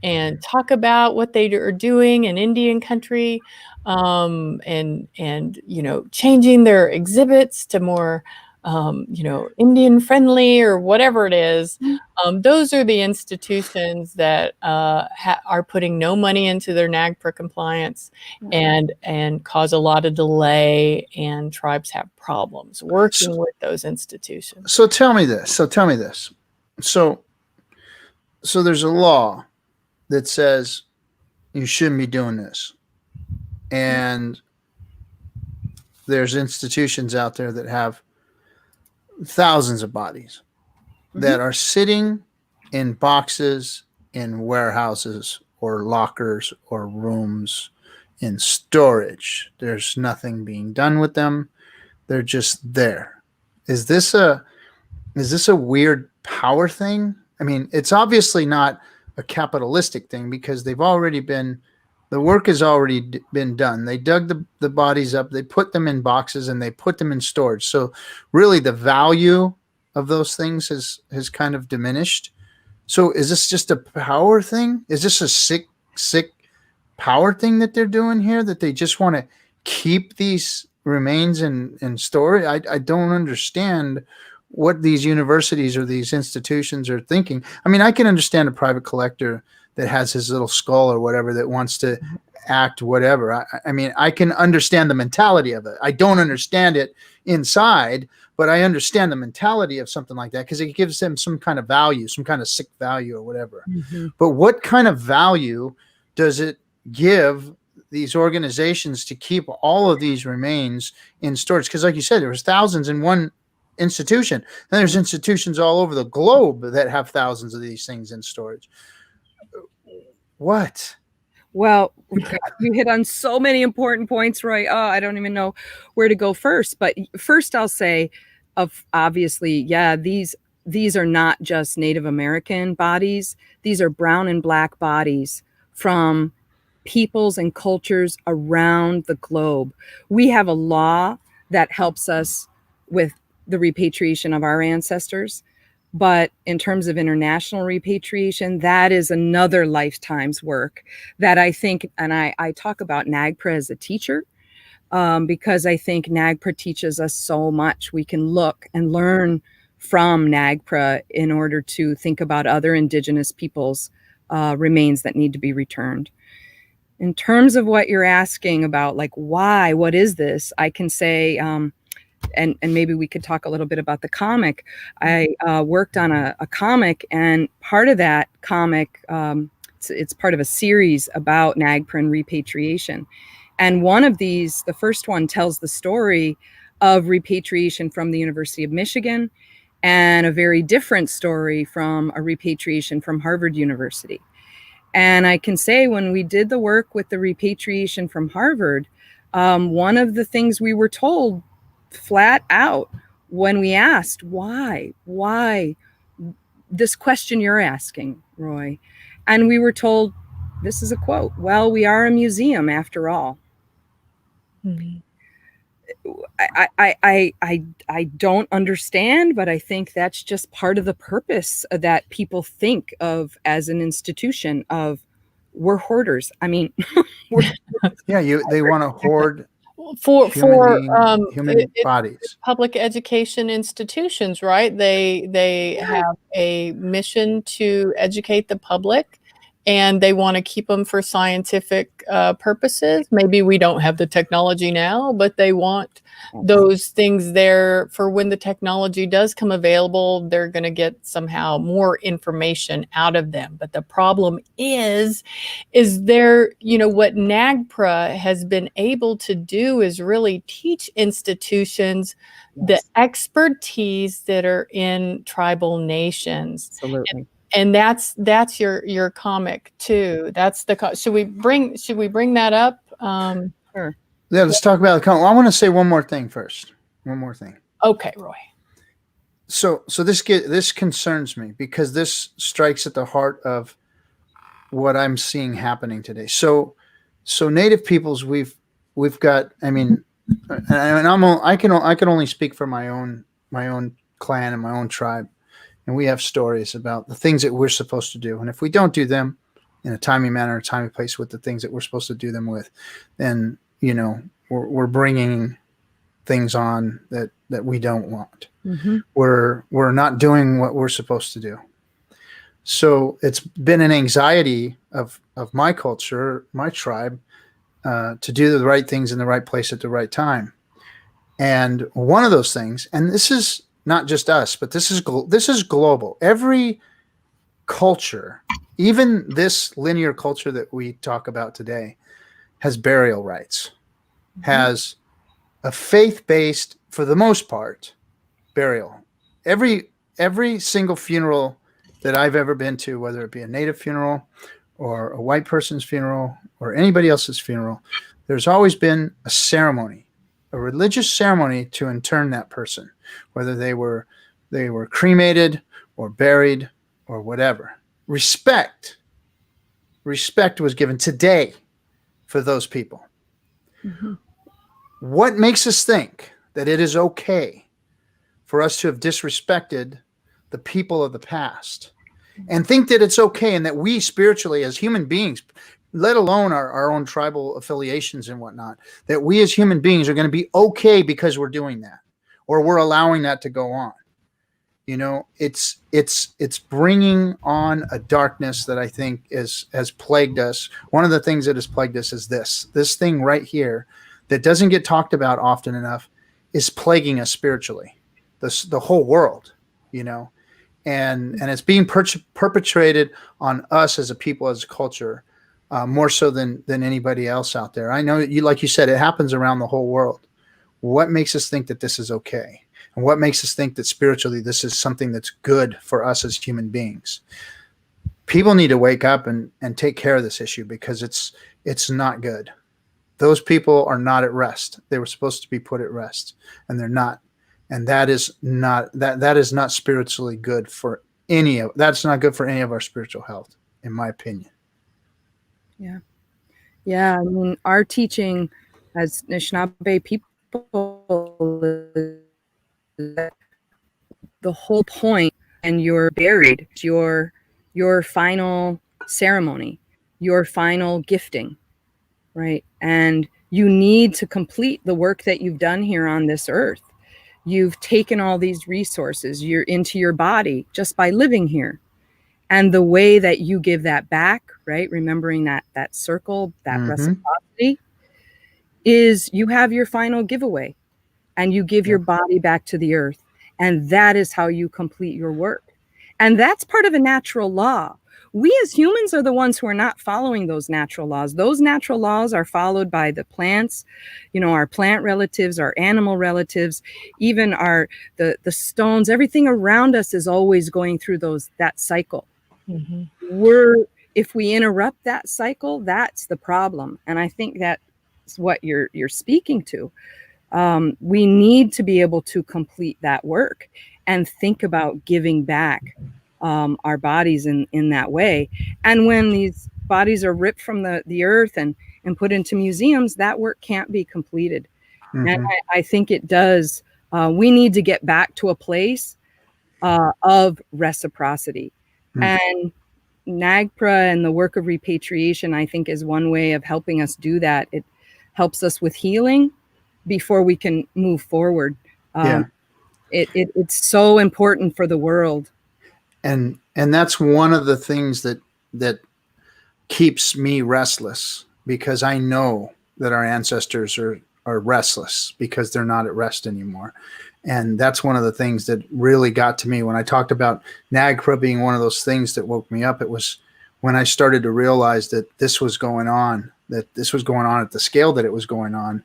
and talk about what they are doing in Indian country, and changing their exhibits to more Indian friendly or whatever it is. Those are the institutions that are putting no money into their NAGPRA compliance and cause a lot of delay, and tribes have problems working with those institutions. So tell me this. So there's a law that says you shouldn't be doing this. And there's institutions out there that have thousands of bodies that are sitting in boxes in warehouses or lockers or rooms in storage. There's nothing being done with them. They're just there. Is this a weird power thing? I mean, it's obviously not a capitalistic thing, because the work has already been done. They dug the bodies up, they put them in boxes, and they put them in storage. So really the value of those things has kind of diminished. So is this just a power thing? Is this a sick power thing that they're doing here, that they just want to keep these remains in storage? I don't understand what these universities or these institutions are thinking. I mean, I can understand a private collector that has his little skull or whatever that wants to act whatever. I mean, I can understand the mentality of it. I don't understand it inside, but I understand the mentality of something like that, because it gives them some kind of value, some kind of sick value or whatever. But what kind of value does it give these organizations to keep all of these remains in storage? Because like you said, there was thousands in one institution, and there's institutions all over the globe that have thousands of these things in storage. What? Well, you hit on so many important points, Roy. Oh, I don't even know where to go first. But first, I'll say, obviously, yeah, these are not just Native American bodies. These are brown and black bodies from peoples and cultures around the globe. We have a law that helps us with the repatriation of our ancestors. But in terms of international repatriation, that is another lifetime's work that I think, and I talk about NAGPRA as a teacher, because I think NAGPRA teaches us so much. We can look and learn from NAGPRA in order to think about other Indigenous peoples' remains that need to be returned. In terms of what you're asking about, like, why, what is this? I can say, and maybe we could talk a little bit about the comic. I worked on a comic, and part of that comic, it's part of a series about NAGPRA and repatriation. And one of these, the first one, tells the story of repatriation from the University of Michigan, and a very different story from a repatriation from Harvard University. And I can say, when we did the work with the repatriation from Harvard, one of the things we were told flat out when we asked why this question you're asking, Roy, and we were told, this is a quote, well, we are a museum after all. I don't understand, but I think that's just part of the purpose that people think of as an institution of, we're hoarders. I mean, they want to hoard human bodies. Public education institutions, right? They have a mission to educate the public, and they want to keep them for scientific purposes. Maybe we don't have the technology now, but they want those things there for when the technology does come available. They're going to get somehow more information out of them. But the problem is there, what NAGPRA has been able to do is really teach institutions the expertise that are in tribal nations. Absolutely. And that's your comic too. That's should we bring that up? Sure. Yeah, let's talk about the comic. Well, I want to say one more thing first. One more thing. Okay, Roy. So this concerns me because this strikes at the heart of what I'm seeing happening today. So Native peoples, we've got. I mean, and I can only speak for my own clan and my own tribe. And we have stories about the things that we're supposed to do. And if we don't do them in a timely manner, a timely place with the things that we're supposed to do them with, then, we're bringing things on that we don't want. Mm-hmm. We're not doing what we're supposed to do. So it's been an anxiety of my culture, my tribe, to do the right things in the right place at the right time. And one of those things, and this is not just us, but this is global. Every culture, even this linear culture that we talk about today, has burial rites, has a faith-based, for the most part, burial. Every single funeral that I've ever been to, whether it be a Native funeral or a white person's funeral or anybody else's funeral, there's always been a ceremony, a religious ceremony to intern that person, whether they were cremated or buried or whatever. Respect was given today for those people. Mm-hmm. What makes us think that it is okay for us to have disrespected the people of the past and think that it's okay and that we spiritually as human beings, let alone our own tribal affiliations and whatnot, that we as human beings are going to be okay because we're doing that or we're allowing that to go on? It's bringing on a darkness that I think has plagued us. One of the things that has plagued us is this thing right here that doesn't get talked about often enough is plaguing us spiritually, the whole world, and it's being perpetrated on us as a people, as a culture, more so than anybody else out there. I know like you said, it happens around the whole world. What makes us think that this is okay? And what makes us think that spiritually this is something that's good for us as human beings? People need to wake up and take care of this issue because it's not good. Those people are not at rest. They were supposed to be put at rest, and they're not. And that is not spiritually good for that's not good for any of our spiritual health, in my opinion. Yeah. Yeah. I mean, our teaching as Anishinaabe people, the whole point, and you're buried, your final ceremony, your final gifting, right? And you need to complete the work that you've done here on this earth. You've taken all these resources, you're into your body just by living here. And the way that you give that back, right? Remembering that circle, that reciprocity, is you have your final giveaway and you give your body back to the earth. And that is how you complete your work. And that's part of a natural law. We as humans are the ones who are not following those natural laws. Those natural laws are followed by the plants, our plant relatives, our animal relatives, even the stones. Everything around us is always going through that cycle. Mm-hmm. If we interrupt that cycle, that's the problem. And I think that's what you're speaking to. We need to be able to complete that work and think about giving back our bodies in that way. And when these bodies are ripped from the earth and put into museums, that work can't be completed. Mm-hmm. And I think it does. We need to get back to a place of reciprocity. Mm-hmm. And NAGPRA and the work of repatriation, I think, is one way of helping us do that. It helps us with healing. before we can move forward. Yeah. It's so important for the world. And that's one of the things that keeps me restless, because I know that our ancestors are restless because they're not at rest anymore. And that's one of the things that really got to me when I talked about NAGPRA being one of those things that woke me up. It was when I started to realize that this was going on at the scale that it was going on.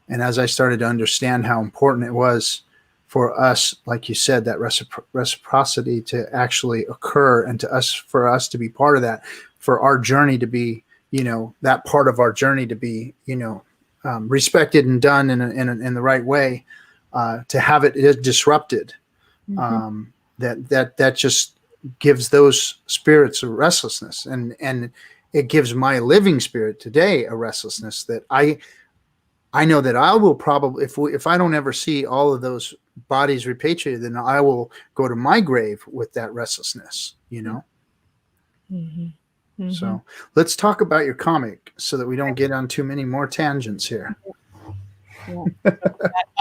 And as I started to understand how important it was for us, like you said, that reciprocity to actually occur, and for us to be part of that, for our journey to be, that part of our journey to be, respected and done in the right way, to have it disrupted, that just gives those spirits a restlessness, and it gives my living spirit today a restlessness that I know that I will probably, if I don't ever see all of those bodies repatriated, then I will go to my grave with that restlessness, So let's talk about your comic so that we don't get on too many more tangents here.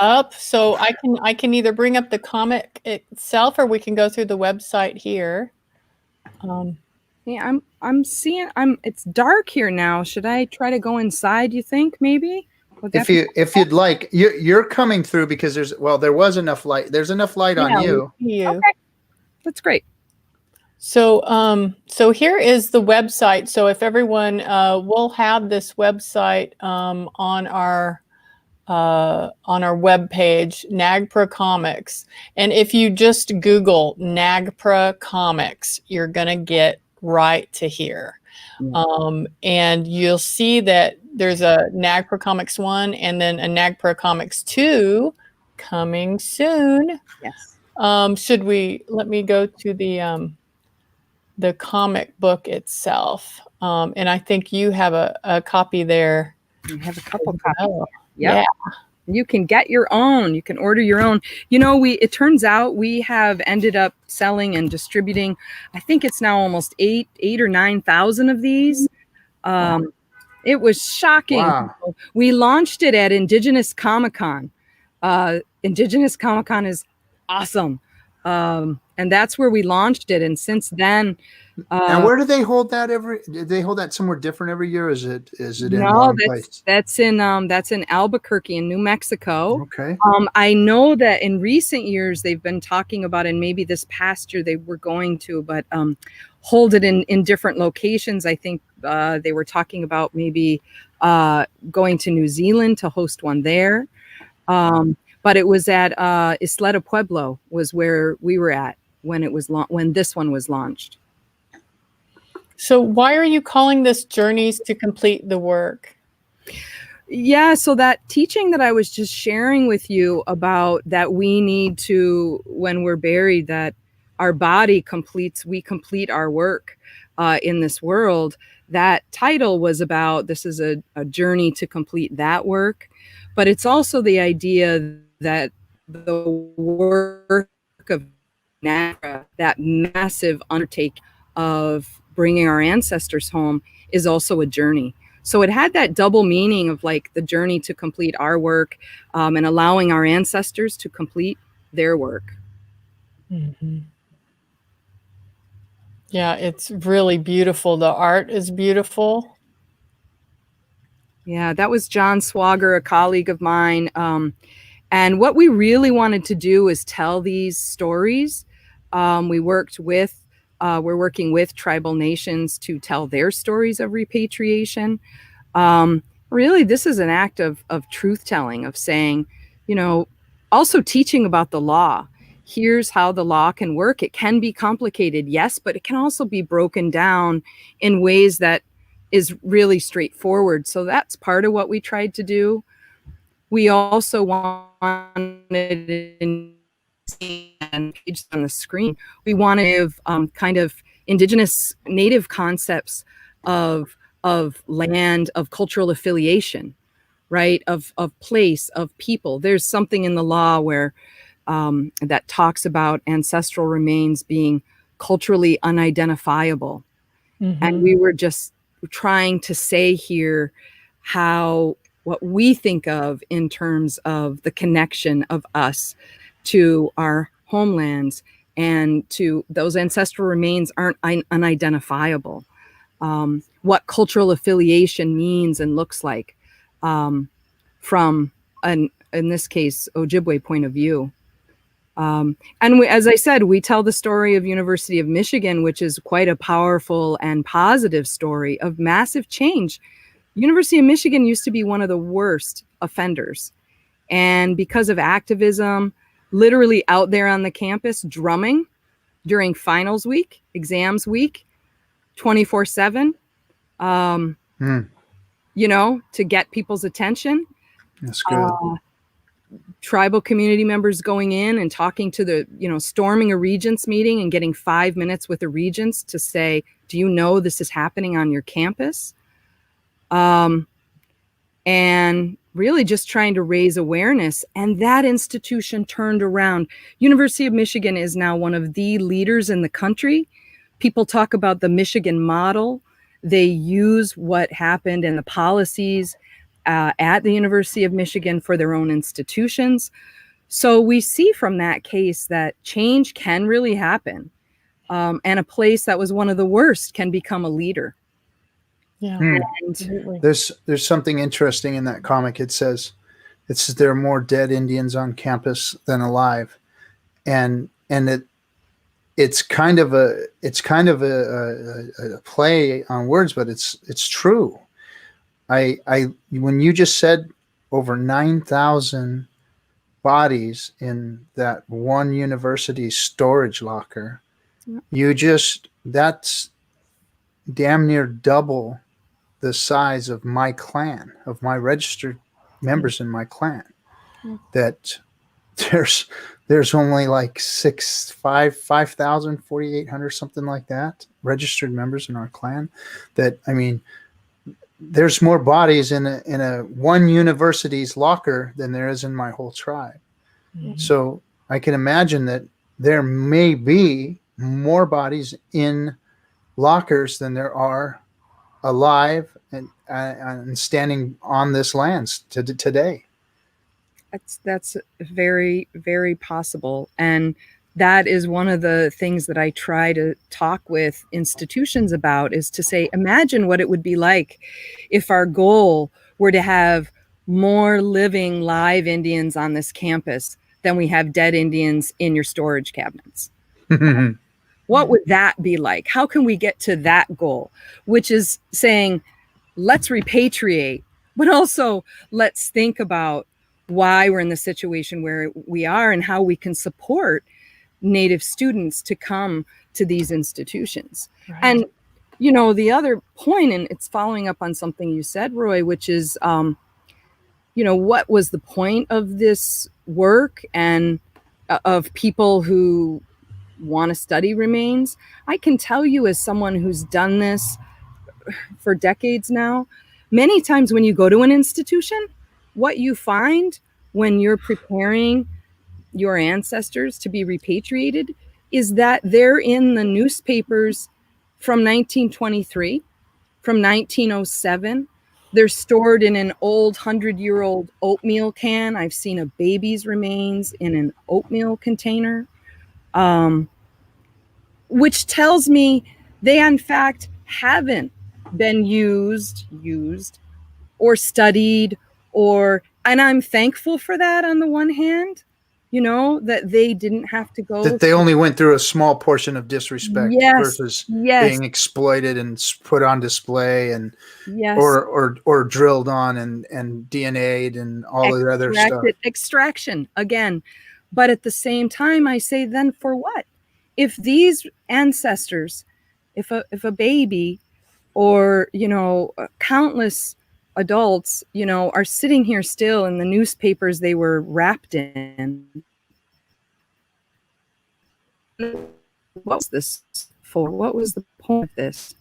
Up, so I can either bring up the comic itself, or we can go through the website here. Yeah, I'm seeing it's dark here now. Should I try to go inside, you think, maybe? If you'd like, you're coming through because there was enough light. There's enough light on you. Okay. That's great. So so here is the website. So if everyone we'll have this website on our webpage, NAGPRA Comics. And if you just Google NAGPRA Comics, you're gonna get right to here. And you'll see that there's a NAGPRA Comics 1 and then a NAGPRA Comics 2 coming soon. Yes. Let me go to the comic book itself. And I think you have a copy there. I have a couple copies. Oh, yeah. You can get your own. You can order your own. It turns out we have ended up selling and distributing, I think it's now almost 8,000 or 9,000 of these. It was shocking. Wow. We launched it at Indigenous Comic-Con. Indigenous Comic-Con is awesome. And that's where we launched it. And since then, and where do they hold that do they hold that somewhere different every year? Is it in one place? That's in Albuquerque in New Mexico. Okay. I know that in recent years they've been talking about, and maybe this past year they were going to, but hold it in different locations. I think they were talking about maybe going to New Zealand to host one there. But it was at Isleta Pueblo was where we were at when it was when this one was launched. So why are you calling this Journeys to Complete the Work? Yeah, so that teaching that I was just sharing with you about that we need to, when we're buried, that our body we complete our work in this world. That title was about, this is a journey to complete that work. But it's also the idea that the work of NAGPRA, that massive undertaking of bringing our ancestors home, is also a journey. So it had that double meaning of like the journey to complete our work and allowing our ancestors to complete their work. Yeah, it's really beautiful. The art is beautiful. Yeah, that was John Swager, a colleague of mine. And what we really wanted to do is tell these stories. We're working with tribal nations to tell their stories of repatriation. Really, this is an act of truth telling, of saying, also teaching about the law. Here's how the law can work. It can be complicated, yes, but it can also be broken down in ways that is really straightforward. So that's part of what we tried to do. We also wanted and page on the screen, we want to give kind of Indigenous Native concepts of land, of cultural affiliation, right? Of place, of people. There's something in the law where that talks about ancestral remains being culturally unidentifiable. And we were just trying to say here how what we think of in terms of the connection of us to our homelands and to those ancestral remains aren't unidentifiable. What cultural affiliation means and looks like from in this case, Ojibwe point of view. As I said, we tell the story of University of Michigan, which is quite a powerful and positive story of massive change. University of Michigan used to be one of the worst offenders. And because of activism, literally out there on the campus, drumming during finals week, exams week, 24/7, you know, to get people's attention. That's good. Tribal community members going in and talking to the, you know, storming a regents meeting and getting 5 minutes with the regents to say, do you know this is happening on your campus? And really just trying to raise awareness. And that institution turned around. University of Michigan is now one of the leaders in the country. People talk about the Michigan model. They use what happened and the policies at the University of Michigan for their own institutions. So we see from that case that change can really happen. And a place that was one of the worst can become a leader. Yeah, absolutely. There's something interesting in that comic. It says there are more dead Indians on campus than alive, and it's kind of a play on words, but it's true. When you just said over 9,000 bodies in that one university storage locker, that's damn near double the size of my clan, of my registered members in my clan. That there's only like 5,000, 4,800, something like that, registered members in our clan. That, I mean, there's more bodies in a one university's locker than there is in my whole tribe. Mm-hmm. So I can imagine that there may be more bodies in lockers than there are alive and standing on this land today. That's very, very possible. And that is one of the things that I try to talk with institutions about, is to say, imagine what it would be like if our goal were to have more living live Indians on this campus than we have dead Indians in your storage cabinets. What would that be like? How can we get to that goal, which is saying, let's repatriate, but also let's think about why we're in the situation where we are and how we can support Native students to come to these institutions. Right. And, you know, the other point, and it's following up on something you said, Roy, which is, you know, what was the point of this work and of people who want to study remains? I can tell you, as someone who's done this for decades now, many times when you go to an institution, what you find when you're preparing your ancestors to be repatriated is that they're in the newspapers from 1923, from 1907. They're stored in an old 100-year-old oatmeal can. I've seen a baby's remains in an oatmeal container, which tells me they, in fact, haven't been used or studied, and I'm thankful for that on the one hand, you know, that they didn't have to go. That they only went through a small portion of disrespect versus being exploited and put on display and or drilled on and DNA'd and all the other stuff. Extraction again. But at the same time, I say, then for what? If these ancestors, if a baby or, you know, countless adults, you know, are sitting here still in the newspapers they were wrapped in, what was this for? What was the point of this?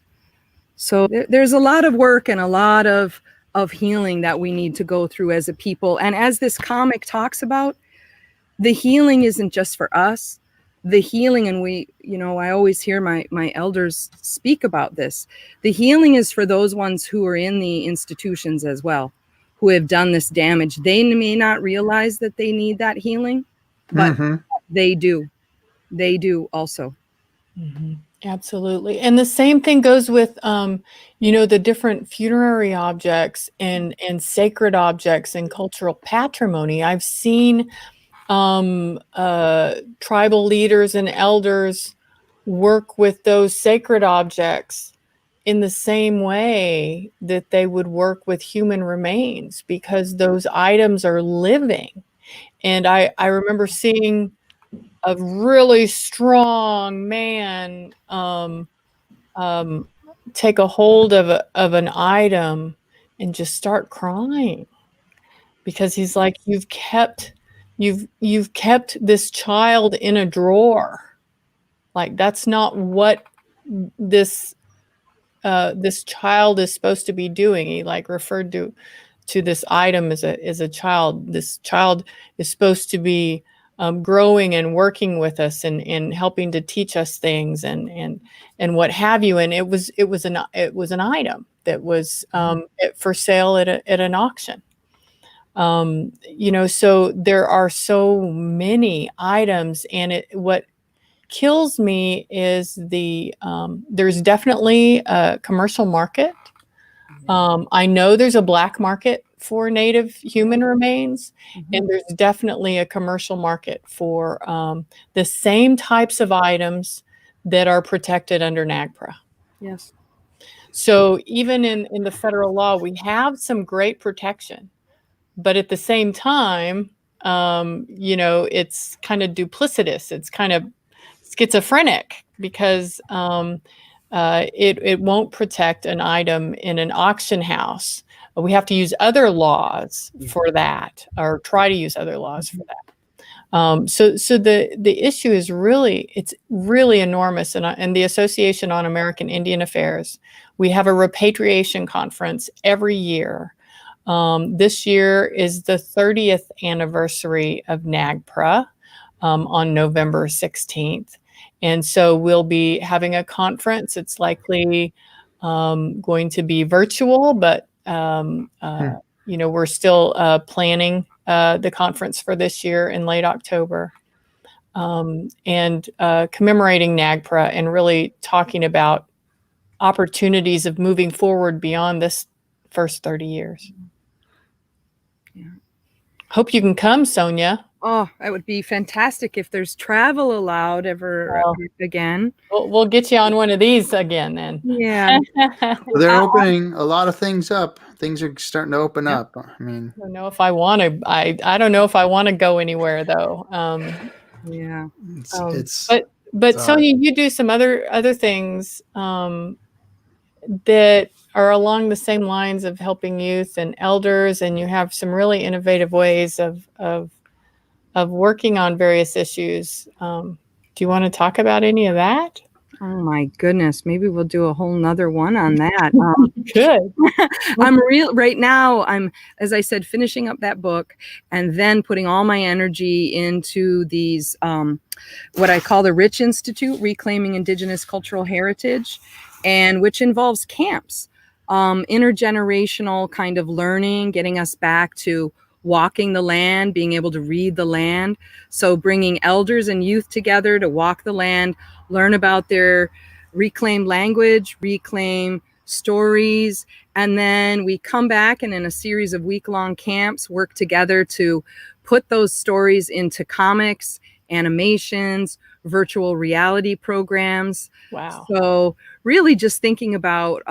So there's a lot of work and a lot of healing that we need to go through as a people. And as this comic talks about, the healing isn't just for us. The healing, and we, you know, I always hear my elders speak about this. The healing is for those ones who are in the institutions as well, who have done this damage. They may not realize that they need that healing, but they do. They do also. Absolutely. And the same thing goes with, the different funerary objects and sacred objects and cultural patrimony. I've seen tribal leaders and elders work with those sacred objects in the same way that they would work with human remains, because those items are living. And I remember seeing a really strong man take a hold of an item and just start crying, because he's like, you've kept this child in a drawer. Like, that's not what this child is supposed to be doing. He like referred to this item as a child. This child is supposed to be growing and working with us and helping to teach us things and what have you. And it was an item that was for sale at an auction. So there are so many items, and what kills me is there's definitely a commercial market. I know there's a black market for Native human remains, and there's definitely a commercial market for the same types of items that are protected under NAGPRA. Yes. So even in the federal law, we have some great protection, but at the same time, it's kind of duplicitous. It's kind of schizophrenic, because it won't protect an item in an auction house. We have to use other laws for that, or try to use other laws for that. So the issue is it's really enormous. And the Association on American Indian Affairs, we have a repatriation conference every year. This year is the 30th anniversary of NAGPRA on November 16th. And so we'll be having a conference. It's likely going to be virtual, but we're still planning the conference for this year in late October, and commemorating NAGPRA and really talking about opportunities of moving forward beyond this first 30 years. Yeah. Hope you can come, Sonya. Oh, that would be fantastic if there's travel allowed ever again. We'll get you on one of these again then. Yeah. They're opening a lot of things up. Things are starting to open up. I mean, I don't know if I want to. I don't know if I want to go anywhere though. Yeah. But Sonya, you do some other things that are along the same lines of helping youth and elders, and you have some really innovative ways of working on various issues. Do you want to talk about any of that? Oh my goodness. Maybe we'll do a whole nother one on that. Good. Right now, as I said, finishing up that book and then putting all my energy into these, what I call the Rich Institute, Reclaiming Indigenous Cultural Heritage, and which involves camps, intergenerational kind of learning, getting us back to walking the land, being able to read the land. So bringing elders and youth together to walk the land, learn about their reclaimed language, reclaim stories. And then we come back and in a series of week-long camps, work together to put those stories into comics, animations, virtual reality programs. Wow. So really just thinking about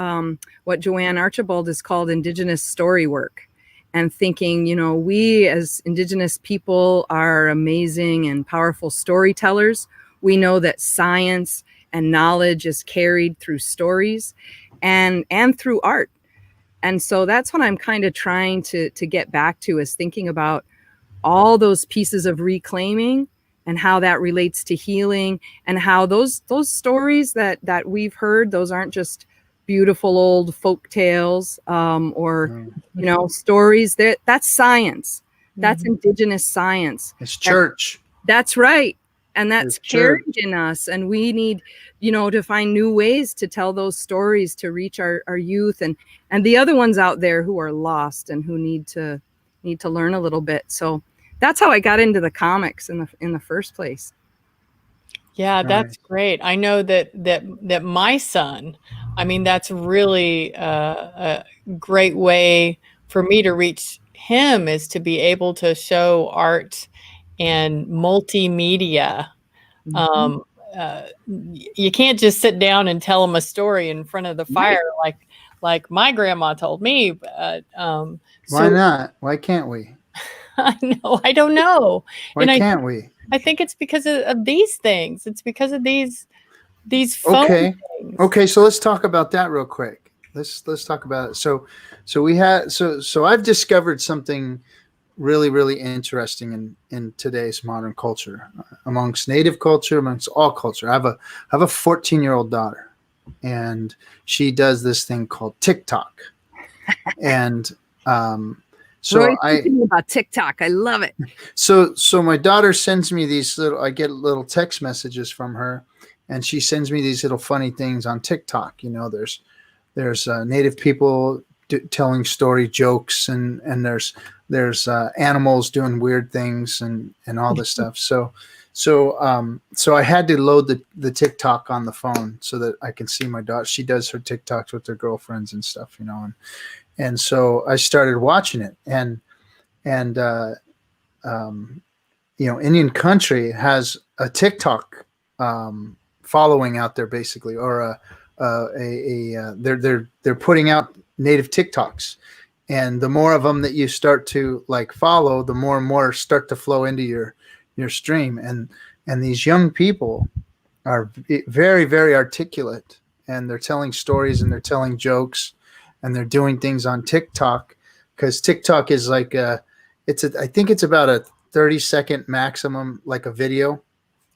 what Joanne Archibald has called Indigenous story work. And thinking, we as Indigenous people are amazing and powerful storytellers. We know that science and knowledge is carried through stories and through art. And so that's what I'm kind of trying to get back to, is thinking about all those pieces of reclaiming and how that relates to healing, and how those stories that we've heard, those aren't just beautiful old folk tales or stories. That's science. That's Indigenous science. It's church. That's right. and that's It's true. carried in us, and we need, to find new ways to tell those stories to reach our youth and the other ones out there who are lost and who need to learn a little bit. So that's how I got into the comics in the first place. Yeah, that's Nice. great. I know that my son, I mean, that's really a great way for me to reach him, is to be able to show art and multimedia. Um, you can't just sit down and tell him a story in front of the fire like my grandma told me. But Why not? Why can't we? I know, I don't know. Why And can't we? I think it's because of these things. It's because of these phone Okay. things. Okay, so let's talk about that real quick. Let's talk about it. So I've discovered something really, really interesting in today's modern culture, amongst Native culture, amongst all culture. I have a 14-year-old daughter, and she does this thing called TikTok. And so thinking about TikTok. I love it. So my daughter sends me these I get little text messages from her, and she sends me these little funny things on TikTok. There's Native people telling story jokes, and there's animals doing weird things and all this stuff. So I had to load the TikTok on the phone so that I can see my daughter. She does her TikToks with her girlfriends and stuff, and so I started watching it, and Indian country has a TikTok following out there, basically, or they're putting out Native TikToks, and the more of them that you start to follow, the more and more start to flow into your stream, and these young people are very, very articulate, and they're telling stories and they're telling jokes, and they're doing things on TikTok, because TikTok is I think it's about a 30-second maximum, like a video.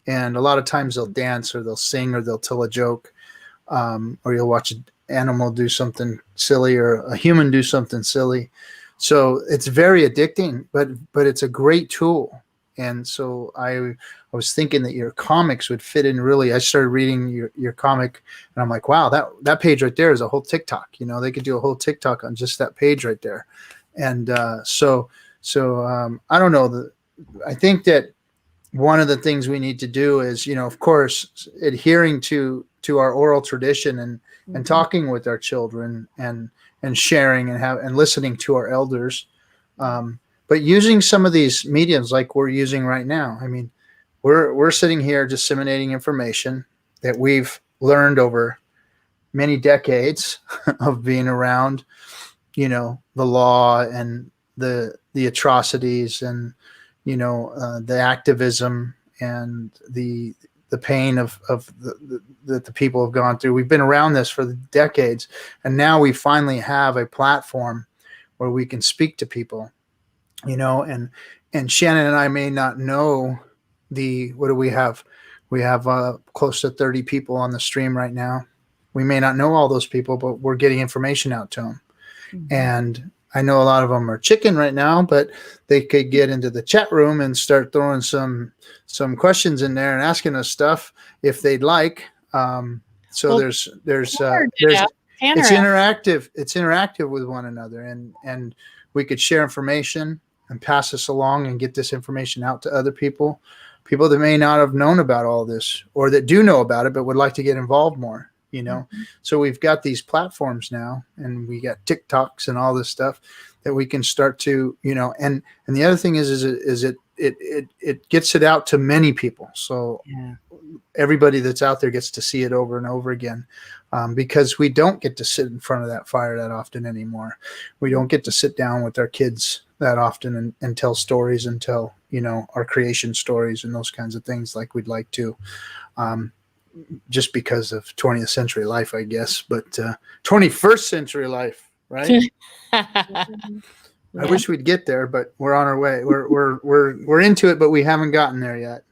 And a lot of times they'll dance or they'll sing or they'll tell a joke, or you'll watch an animal do something silly or a human do something silly. So it's very addicting, but it's a great tool. And so I was thinking that your comics would fit in really. I started reading your comic, and I'm like, wow, that page right there is a whole TikTok. They could do a whole TikTok on just that page right there. And so I don't know. I think that one of the things we need to do is, of course, adhering to our oral tradition and talking with our children and sharing and listening to our elders. But using some of these mediums like we're using right now. I mean, we're sitting here disseminating information that we've learned over many decades of being around, the law and the atrocities and, the activism and the pain of that the people have gone through. We've been around this for decades, and now we finally have a platform where we can speak to people. And Shannon and I may not know what do we have? We have close to 30 people on the stream right now. We may not know all those people, but we're getting information out to them. Mm-hmm. And I know a lot of them are chicken right now, but they could get into the chat room and start throwing some questions in there and asking us stuff if they'd like. There's it's interactive. It's interactive with one another, and we could share information and pass this along and get this information out to other people that may not have known about all this, or that do know about it but would like to get involved more. Mm-hmm. So we've got these platforms now, and we got TikToks and all this stuff that we can start to, and the other thing is it gets it out to many people. So everybody that's out there gets to see it over and over again, because we don't get to sit in front of that fire that often anymore. We don't get to sit down with our kids that often and tell stories and tell, our creation stories and those kinds of things like we'd like to. Just because of 20th century life, I guess, but 21st century life, right? I wish we'd get there, but we're on our way. We're into it, but we haven't gotten there yet.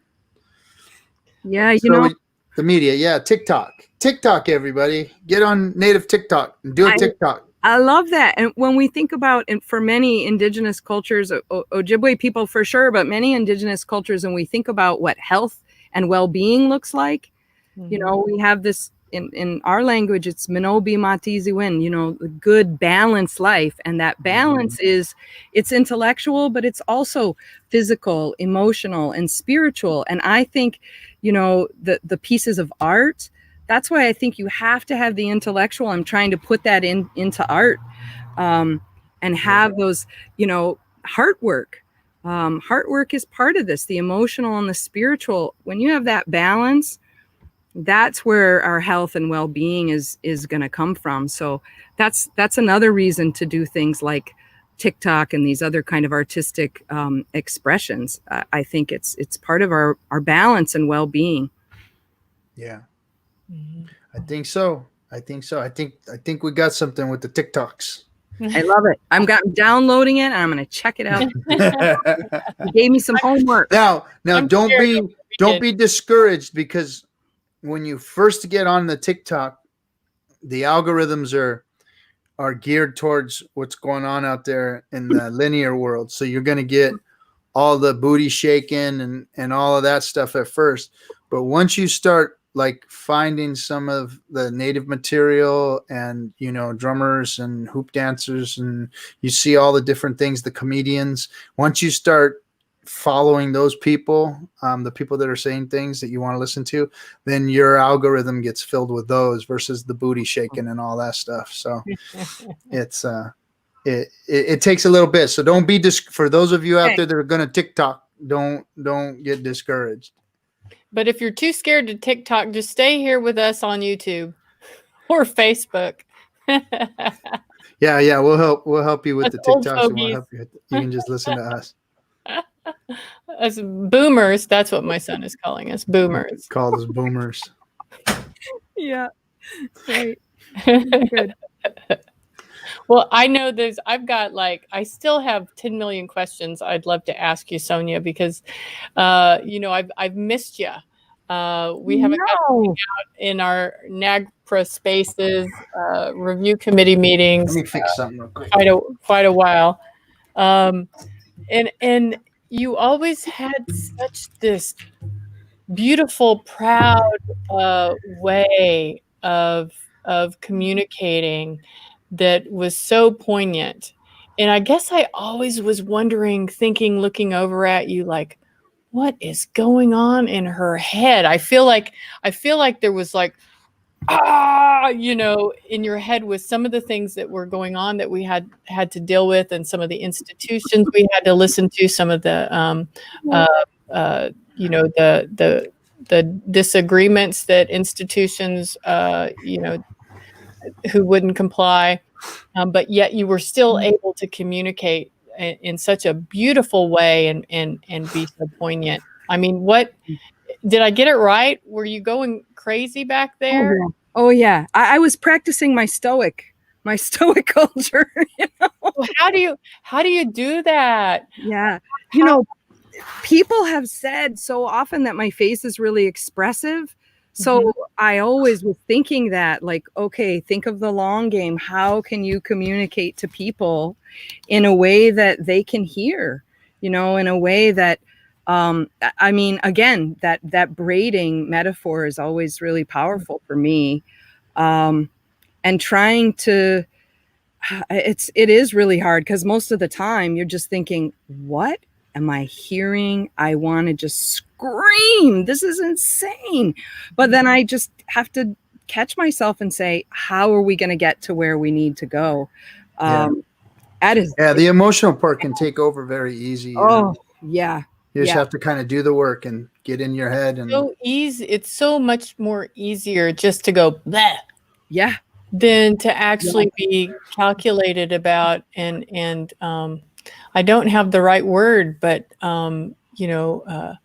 Yeah, the media, TikTok, everybody, get on Native TikTok and do a TikTok. I love that. And when we think about, and for many Indigenous cultures, Ojibwe people for sure, but many Indigenous cultures, and we think about what health and well-being looks like. You know, we have this in our language, it's Minobi Matizi Win, you know, the good balanced life. And that balance is, it's intellectual, but it's also physical, emotional, and spiritual. And I think, you know, the pieces of art, that's why I think you have to have the intellectual. I'm trying to put that into art, and have those, you know, heart work. Heart work is part of this, the emotional and the spiritual. When you have that balance, that's where our health and well-being is going to come from. So that's another reason to do things like TikTok and these other kind of artistic expressions. I think it's part of our balance and well-being. Yeah, I think so. I think we got something with the TikToks. I love it. I'm downloading it and I'm going to check it out. You gave me some homework. Now don't be discouraged, because when you first get on the TikTok, the algorithms are geared towards what's going on out there in the linear world. So you're going to get all the booty shaking and all of that stuff at first. But once you start like finding some of the native material and, you know, drummers and hoop dancers, and you see all the different things, the comedians, once you start following those people, the people that are saying things that you want to listen to, then your algorithm gets filled with those versus the booty shaking and all that stuff. So it's it takes a little bit. So don't be for those of you out there that are going to TikTok, don't get discouraged. But if you're too scared to TikTok, just stay here with us on YouTube or Facebook. Yeah, we'll help you with the Old TikToks, and we'll fogies. help you. You can just listen to us. As boomers, that's what my son is calling us, boomers. Call us boomers. Yeah. Right. Good. Well, I know I still have 10 million questions I'd love to ask you, Sonya, because, you know, I've missed you. We haven't gotten out in our NAGPRA spaces, review committee meetings. Let me fix something real quick. Quite a while. And you always had such this beautiful, proud way of communicating that was so poignant. And I guess I always was wondering, thinking, looking over at you, like, what is going on in her head? I feel like there was like, you know, in your head with some of the things that were going on that we had to deal with, and some of the institutions we had to listen to, some of the you know, the disagreements that institutions, you know, who wouldn't comply, but yet you were still able to communicate in such a beautiful way and be so poignant. I mean, what did I get it right? Were you going crazy back there? Oh yeah. I was practicing my stoic culture. You know? Well, how do you do that? Yeah. You know, people have said so often that my face is really expressive. So I always was thinking that, like, okay, think of the long game. How can you communicate to people in a way that they can hear, you know, in a way that, I mean, again, that braiding metaphor is always really powerful for me. And trying to, it is really hard, because most of the time you're just thinking, what am I hearing? I want to just scream. This is insane. But then I just have to catch myself and say, how are we going to get to where we need to go? The emotional part can take over very easy. Oh, yeah. You just have to kind of do the work and get in your head. And so easy. It's so much more easier just to go bleh. Yeah. Than to actually be calculated about and I don't have the right word, but you know,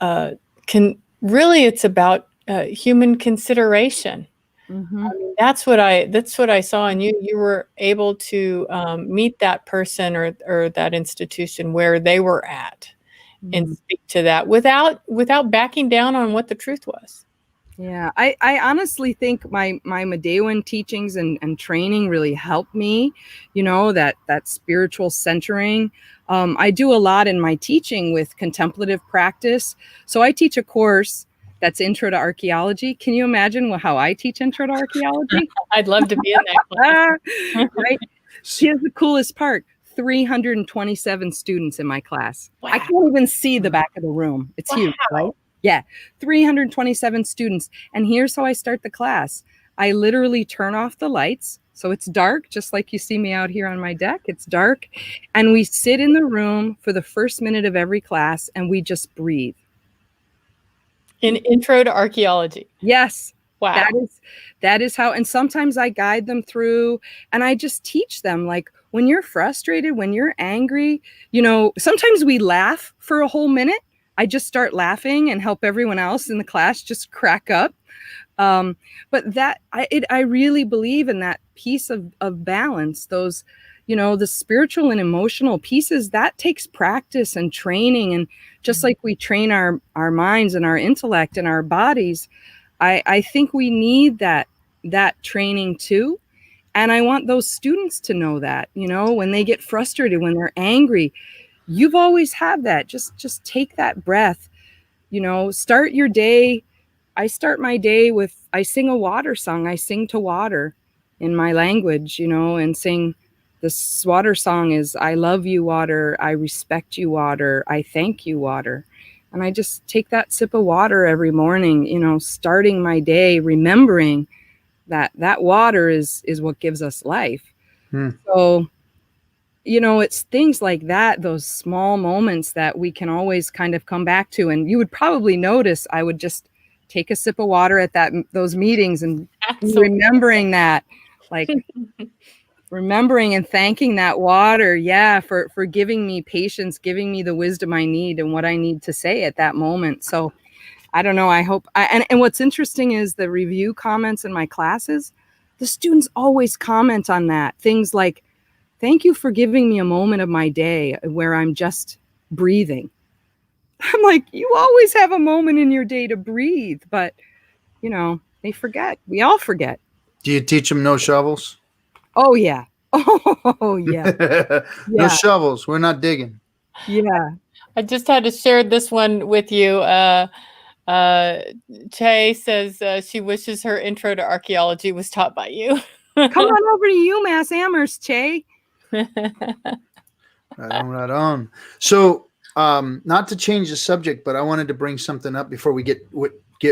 it's about human consideration. I mean, that's what I saw in you. You were able to meet that person or that institution where they were at and speak to that without backing down on what the truth was. Yeah, I honestly think my Medewan teachings and training really helped me, that spiritual centering. I do a lot in my teaching with contemplative practice. So I teach a course that's Intro to Archaeology. Can you imagine how I teach Intro to Archaeology? I'd love to be in that class. Right? Here's the coolest part. 327 students in my class. Wow. I can't even see the back of the room. It's huge, right? Yeah, 327 students. And here's how I start the class. I literally turn off the lights. So it's dark, just like you see me out here on my deck. It's dark. And we sit in the room for the first minute of every class and we just breathe. In Intro to Archaeology. Yes. Wow. That is how, and sometimes I guide them through and I just teach them, like, when you're frustrated, when you're angry, sometimes we laugh for a whole minute. I just start laughing and help everyone else in the class just crack up. But I really believe in that piece of balance, those, the spiritual and emotional pieces, that takes practice and training. And just like we train our minds and our intellect and our bodies, I think we need that training too. And I want those students to know that, when they get frustrated, when they're angry, you've always had that. Just take that breath, start your day. I start my day with, I sing a water song. I sing to water in my language, and sing. This water song is, I love you, water. I respect you, water. I thank you, water. And I just take that sip of water every morning, starting my day, remembering that water is what gives us life. So, it's things like that, those small moments that we can always kind of come back to. And you would probably notice I would just take a sip of water at those meetings and remembering that, like remembering and thanking that water. Yeah. For giving me patience, giving me the wisdom I need and what I need to say at that moment. So I don't know. I hope, and what's interesting is the review comments in my classes, the students always comment on that. Things like, thank you for giving me a moment of my day where I'm just breathing. I'm like, you always have a moment in your day to breathe, but they forget. We all forget. Do you teach them no shovels? Oh yeah. Oh yeah. No shovels. We're not digging. Yeah. I just had to share this one with you. Che says she wishes her Intro to Archaeology was taught by you. Come on over to UMass Amherst, Che. Right on. So, not to change the subject, but I wanted to bring something up before we get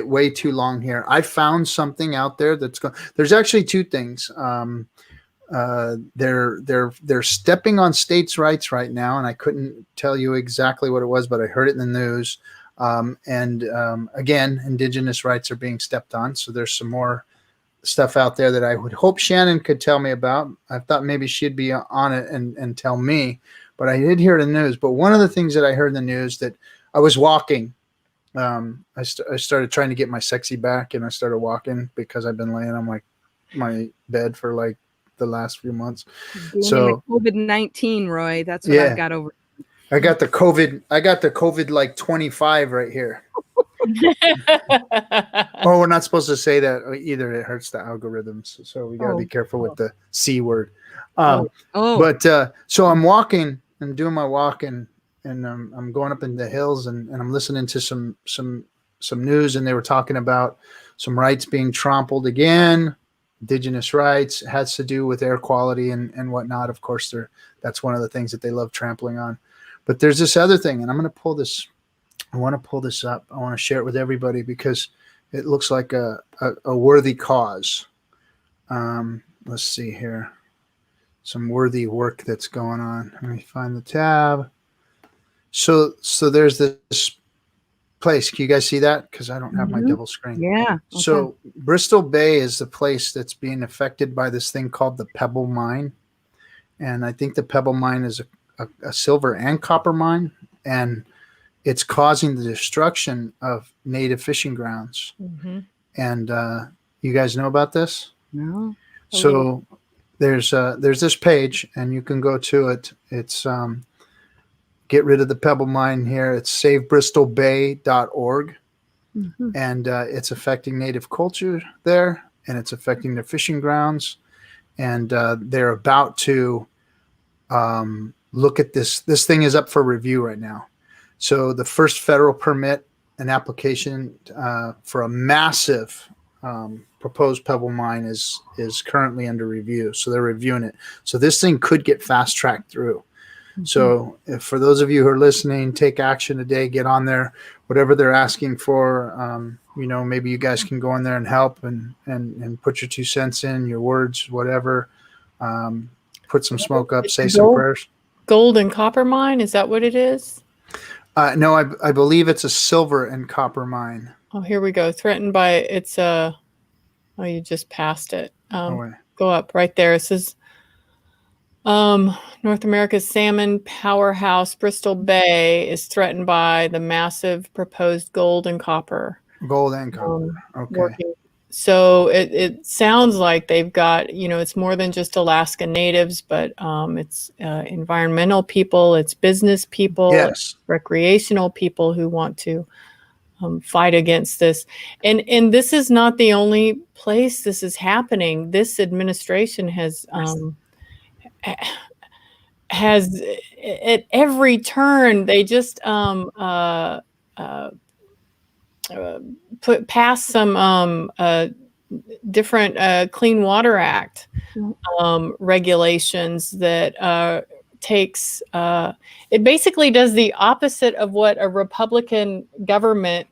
way too long here. I found something out there there's actually two things. They're stepping on states' rights right now, and I couldn't tell you exactly what it was, but I heard it in the news. Again, Indigenous rights are being stepped on. So there's some more stuff out there that I would hope Shannon could tell me about. I thought maybe she'd be on it and tell me, but I did hear it in the news. But one of the things that I heard in the news, that I was walking, I started trying to get my sexy back, and I started walking because I've been laying on my bed for like the last few months. So COVID-19, Roy, that's what I've got over. I got the COVID like 25 right here. Oh, we're not supposed to say that either. It hurts the algorithms. So we got to be careful with the C word. But so I'm walking and doing my walk, and I'm going up in the hills, and I'm listening to some news, and they were talking about some rights being trampled again. Indigenous rights. It has to do with air quality and whatnot. Of course, that's one of the things that they love trampling on. But there's this other thing, and I'm going to pull this. I want to pull this up. I want to share it with everybody because it looks like a worthy cause. Let's see here. Some worthy work that's going on. Let me find the tab. So there's this place. Can you guys see that? Because I don't have my double screen. Yeah. Okay. So Bristol Bay is the place that's being affected by this thing called the Pebble Mine. And I think the Pebble Mine is a silver and copper mine. And it's causing the destruction of native fishing grounds. Mm-hmm. And you guys know about this? No. So there's this page, and you can go to it. It's get rid of the Pebble Mine here. It's savebristolbay.org. Mhm. and it's affecting native culture there, and it's affecting their fishing grounds, and they're about to look at this. This thing is up for review right now. So the first federal permit, an application for a massive proposed pebble mine is currently under review. So they're reviewing it. So this thing could get fast tracked through. So if, for those of you who are listening, take action today, get on there, whatever they're asking for. Maybe you guys can go in there and help and put your 2 cents in, your words, whatever. Put some smoke up, say some prayers. Gold and copper mine, is that what it is? No, I believe it's a silver and copper mine. Oh, here we go. Threatened by it's a. Oh, you just passed it. Go up right there. It says North America's salmon powerhouse, Bristol Bay, is threatened by the massive proposed gold and copper. Gold and copper. Okay. Working. So it sounds like they've got, it's more than just Alaska Natives, but it's environmental people, it's business people, yes, recreational people who want to fight against this. And this is not the only place this is happening. This administration has at every turn, they just passed some different Clean Water Act regulations that takes it basically does the opposite of what a Republican government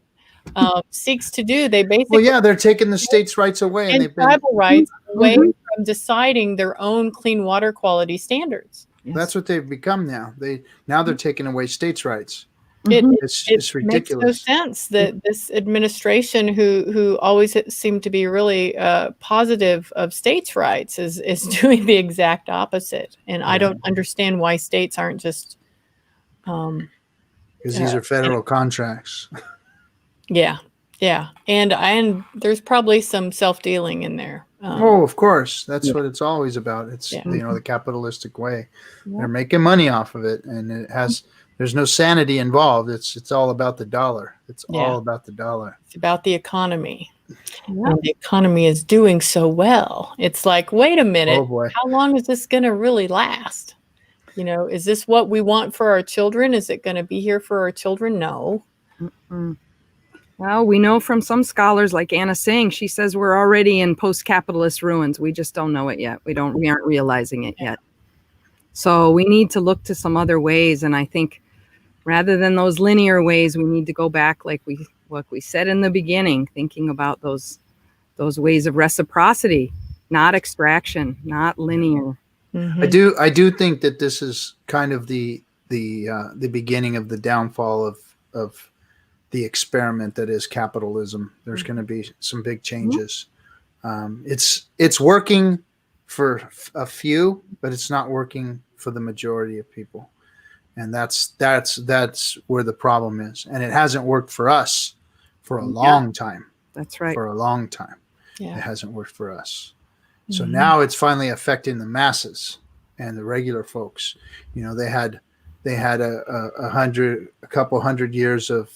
seeks to do. They basically they're taking the states' rights away, and they've been tribal rights away from deciding their own clean water quality standards. That's what they've become now. They're taking away states' rights. It's ridiculous. Makes no sense that this administration, who always seemed to be really positive of states' rights, is doing the exact opposite. And I don't understand why states aren't just because these are federal contracts. Yeah, and there's probably some self-dealing in there. Of course, that's what it's always about. It's the capitalistic way. They're making money off of it, and there's no sanity involved. It's all about the dollar. It's all about the dollar. It's about the economy. And the economy is doing so well. It's like, wait a minute, how long is this going to really last? Is this what we want for our children? Is it going to be here for our children? No. Mm-mm. Well, we know from some scholars like Anna Singh, she says we're already in post-capitalist ruins. We just don't know it yet. We aren't realizing it yet. So we need to look to some other ways. And I think rather than those linear ways, we need to go back, like we said in the beginning, thinking about those ways of reciprocity, not extraction, not linear. Mm-hmm. I do think that this is kind of the beginning of the downfall of the experiment that is capitalism. There's going to be some big changes. It's working for a few, but it's not working for the majority of people. And that's where the problem is. And it hasn't worked for us for a long time. That's right. For a long time. Yeah. It hasn't worked for us. So now it's finally affecting the masses and the regular folks. They had a couple hundred years of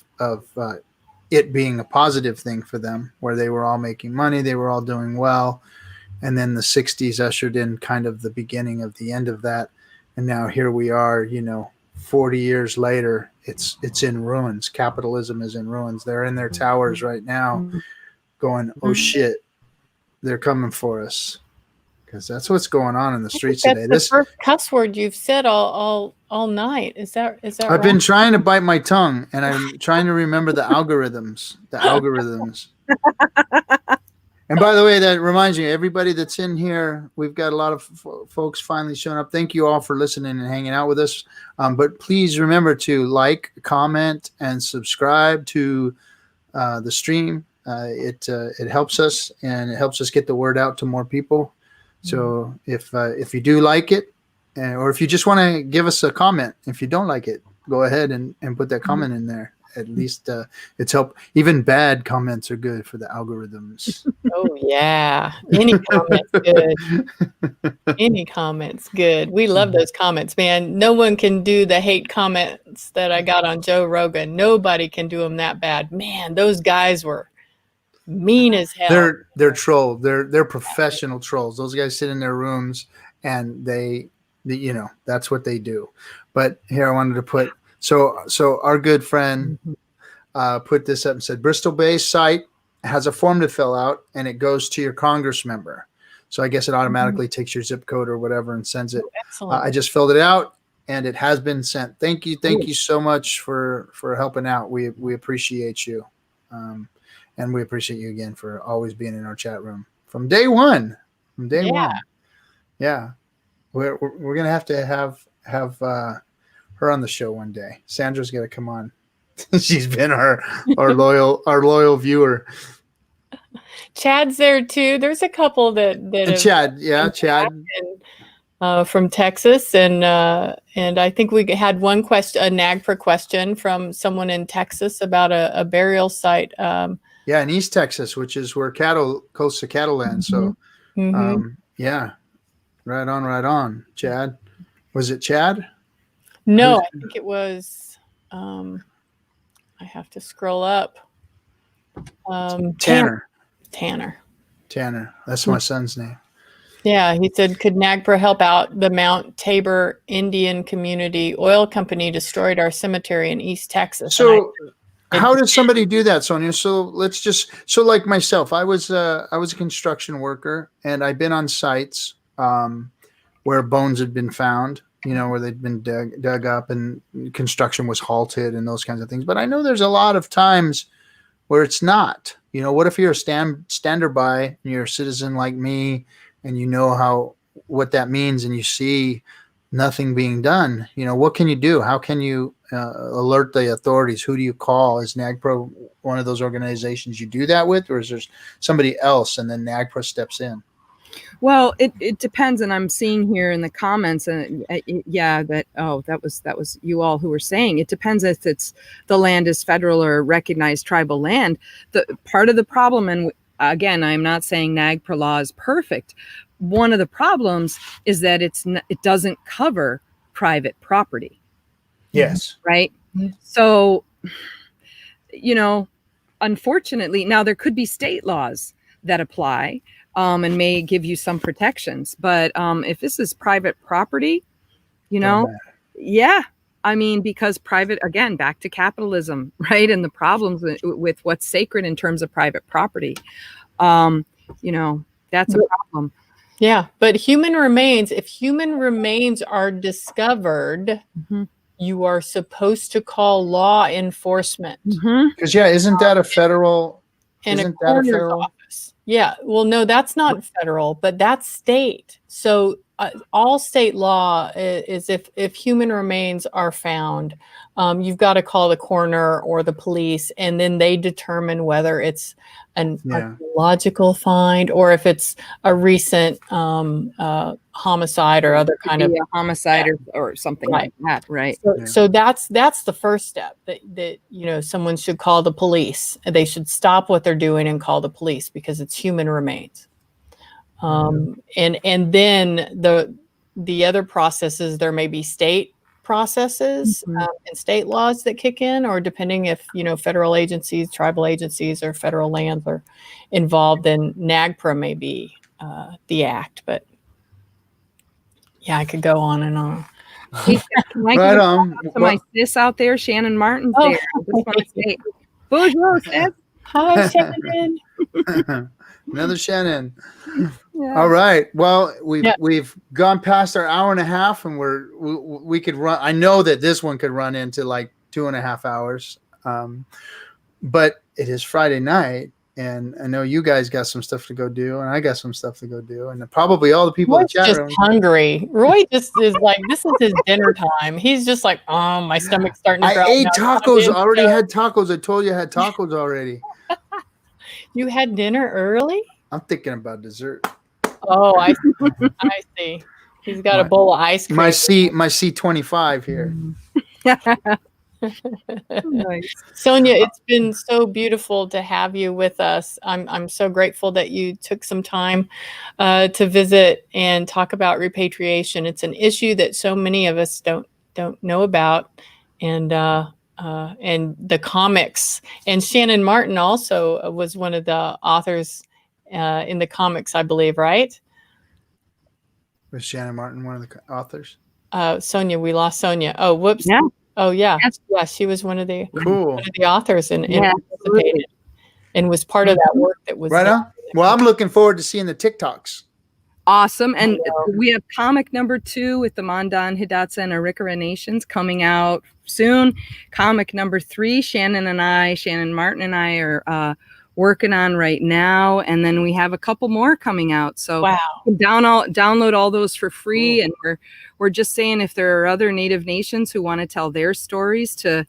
it being a positive thing for them, where they were all making money, they were all doing well. And then the 60s ushered in kind of the beginning of the end of that. And now here we are, 40 years later, it's in ruins. Capitalism is in ruins. They're in their towers right now going, oh shit, they're coming for us. Because that's what's going on in the streets today. That's the first cuss word you've said all night. Is that I've been trying to bite my tongue, and I'm trying to remember the algorithms. And by the way, that reminds me, everybody that's in here, we've got a lot of folks finally showing up. Thank you all for listening and hanging out with us. But please remember to like, comment, and subscribe to the stream. It helps us, and it helps us get the word out to more people. So if you do like it, or if you just want to give us a comment, if you don't like it, go ahead and put that comment in there. at least it's help. Even bad comments are good for the algorithms. Oh yeah. Any comments good. Any comments good. We love those comments, man. No one can do the hate comments that I got on Joe Rogan. Nobody can do them that bad. Man, those guys were mean as hell. They're trolls. They're professional trolls. Those guys sit in their rooms and they that's what they do. But here I wanted to put so our good friend put this up and said Bristol-based site has a form to fill out and it goes to your Congress member. So I guess it automatically takes your zip code or whatever and sends it. Excellent. I just filled it out and it has been sent. Thank you so much for helping out. We appreciate you. And we appreciate you again for always being in our chat room from day one. Yeah. We're going to have her on the show one day. Sandra's going to come on. She's been our loyal viewer. Chad's there too. There's a couple that Chad. From Texas, and I think we had one question, a NAGPRA question from someone in Texas about a burial site. In East Texas, which is where coast to cattle land. So, right on. Chad, was it Chad? No, I think it was. I have to scroll up. Tanner. That's my son's name. Yeah, he said, could NAGPRA help out the Mount Tabor Indian Community Oil Company destroyed our cemetery in East Texas? So how does somebody do that, Sonya? So like myself, I was a construction worker and I've been on sites where bones had been found, where they'd been dug up and construction was halted and those kinds of things. But I know there's a lot of times where it's not. What if you're a stander by and you're a citizen like me and you know what that means and you see nothing being done? What can you do? How can you alert the authorities? Who do you call? Is NAGPRA one of those organizations you do that with, or is there somebody else and then NAGPRA steps in? Well, it depends, and I'm seeing here in the comments, and that was you all who were saying it depends if it's the land is federal or recognized tribal land. The part of the problem, and again, I'm not saying NAGPRA law is perfect. One of the problems is that it doesn't cover private property. Yes. Right. So, unfortunately, now there could be state laws that apply. And may give you some protections. But if this is private property, because private, again, back to capitalism, right? And the problems with what's sacred in terms of private property, that's a problem. Yeah. But if human remains are discovered, you are supposed to call law enforcement. Because, isn't that a federal? Office? Yeah. Well, no, that's not federal, but that's state. So all state law is if human remains are found, you've got to call the coroner or the police, and then they determine whether it's an archaeological find or if it's a recent homicide or other kind of homicide or something like that, right? So that's the first step that someone should call the police. They should stop what they're doing and call the police because it's human remains. And then the other processes, there may be state processes and state laws that kick in, or depending if federal agencies, tribal agencies, or federal lands are involved, then NAGPRA may be the act. But I could go on and on. Right on. To my sis out there, Shannon Martin's there. I just want to say, bonjour, sis. Hi, Shannon. Another Shannon. Yeah. All right. Well, we've gone past our hour and a half, and we could run. I know that this one could run into like 2.5 hours, but it is Friday night, and I know you guys got some stuff to go do, and I got some stuff to go do, and probably all the people in the chat room. Hungry. Roy just is like, this is his dinner time. He's just like, my stomach's starting to growl. I ate tacos. Already had tacos. I told you I had tacos already. You had dinner early? I'm thinking about dessert. Oh, I see. He's got a bowl of ice cream. My C25 here. Nice. Sonya, it's been so beautiful to have you with us. I'm so grateful that you took some time to visit and talk about repatriation. It's an issue that so many of us don't know about, and the comics. And Shannon Martin also was one of the authors in the comics, I believe, right? Was Shannon Martin one of the authors? Sonya, we lost Sonya. Oh, whoops. Yeah. Oh, yeah. Yes. Yeah, she was one of the Cool. authors and Yeah, participated and was part of that work that was Right done. on. Well, I'm looking forward to seeing the TikToks. Awesome. And Hello. we have comic number 2 with the Mandan, Hidatsa, and Arikara nations coming out soon. Comic number 3, Shannon Martin and I are working on right now. And then we have a couple more coming out. So Wow. you can download all those for free. Cool. And we're just saying, if there are other Native nations who want to tell their stories, to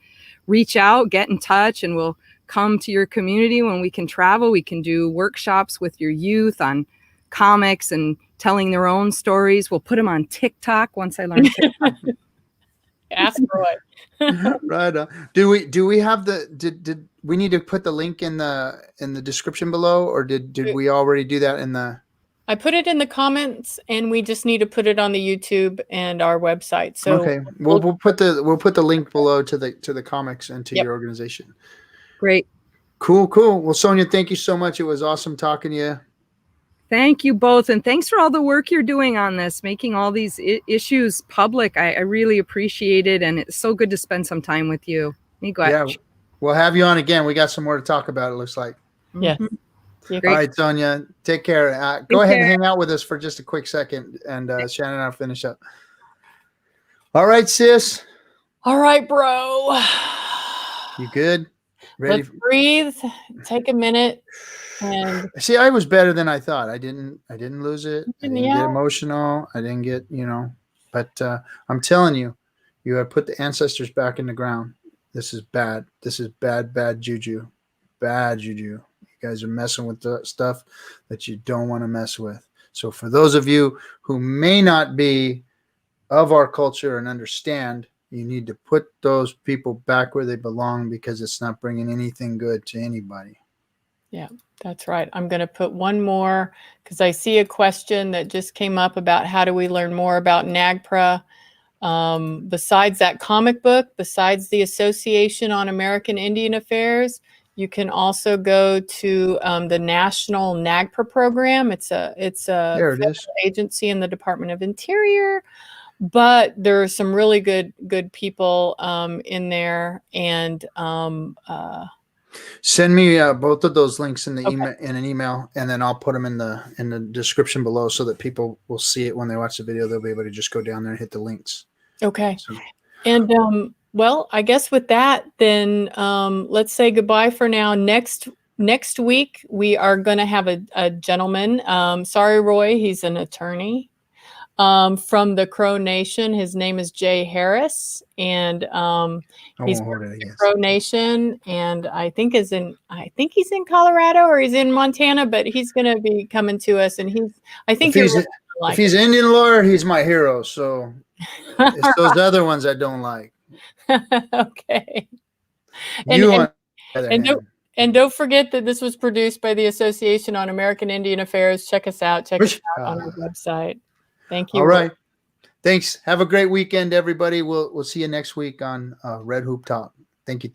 reach out, get in touch, and we'll come to your community when we can travel. We can do workshops with your youth on comics and telling their own stories. We'll put them on TikTok once I learn TikTok. Ask Roy. Right on. Do we have did we need to put the link in the description below, or did we already do that in the? I put it in the comments, and we just need to put it on the YouTube and our website. So okay, we'll put the link below to the comics and to your organization. Great. Cool. Well, Sonya, thank you so much. It was awesome talking to you. Thank you both. And thanks for all the work you're doing on this, making all these issues public. I really appreciate it. And it's so good to spend some time with you. Yeah, we'll have you on again. We got some more to talk about, it looks like. Yes. All right, Sonya, take care. Go ahead and hang out with us for just a quick second, and Shannon and I'll finish up. All right, sis. All right, bro. You good? Ready? Let's breathe. Take a minute. And see, I was better than I thought. I didn't lose it. I didn't Yeah. get emotional. I didn't get, but I'm telling you, you have put the ancestors back in the ground. This is bad. This is bad juju. Bad juju. You guys are messing with the stuff that you don't want to mess with. So for those of you who may not be of our culture and understand, you need to put those people back where they belong, because it's not bringing anything good to anybody. Yeah, that's right. I'm going to put one more, because I see a question that just came up about how do we learn more about NAGPRA. Besides that comic book, besides the Association on American Indian Affairs, you can also go to the National NAGPRA program. It's a federal agency in the Department of Interior, but there are some really good people in there. And send me both of those links in the email, in an email, and then I'll put them in the description below, so that people will see it when they watch the video. They'll be able to just go down there and hit the links. Okay. So. And well, I guess with that, then let's say goodbye for now. Next week, we are going to have a gentleman. Sorry, Roy, he's an attorney from the Crow Nation. His name is Jay Harris, and he's from the Crow Nation, and I think he's in Colorado, or he's in Montana, but he's going to be coming to us, and if he's an Indian lawyer, he's my hero. So it's those other ones I don't like. Okay. And don't forget that this was produced by the Association on American Indian Affairs. Check us out. Check us out on our website. Thank you. All right. Thanks. Have a great weekend, everybody. We'll see you next week on Red Hoop Talk. Thank you.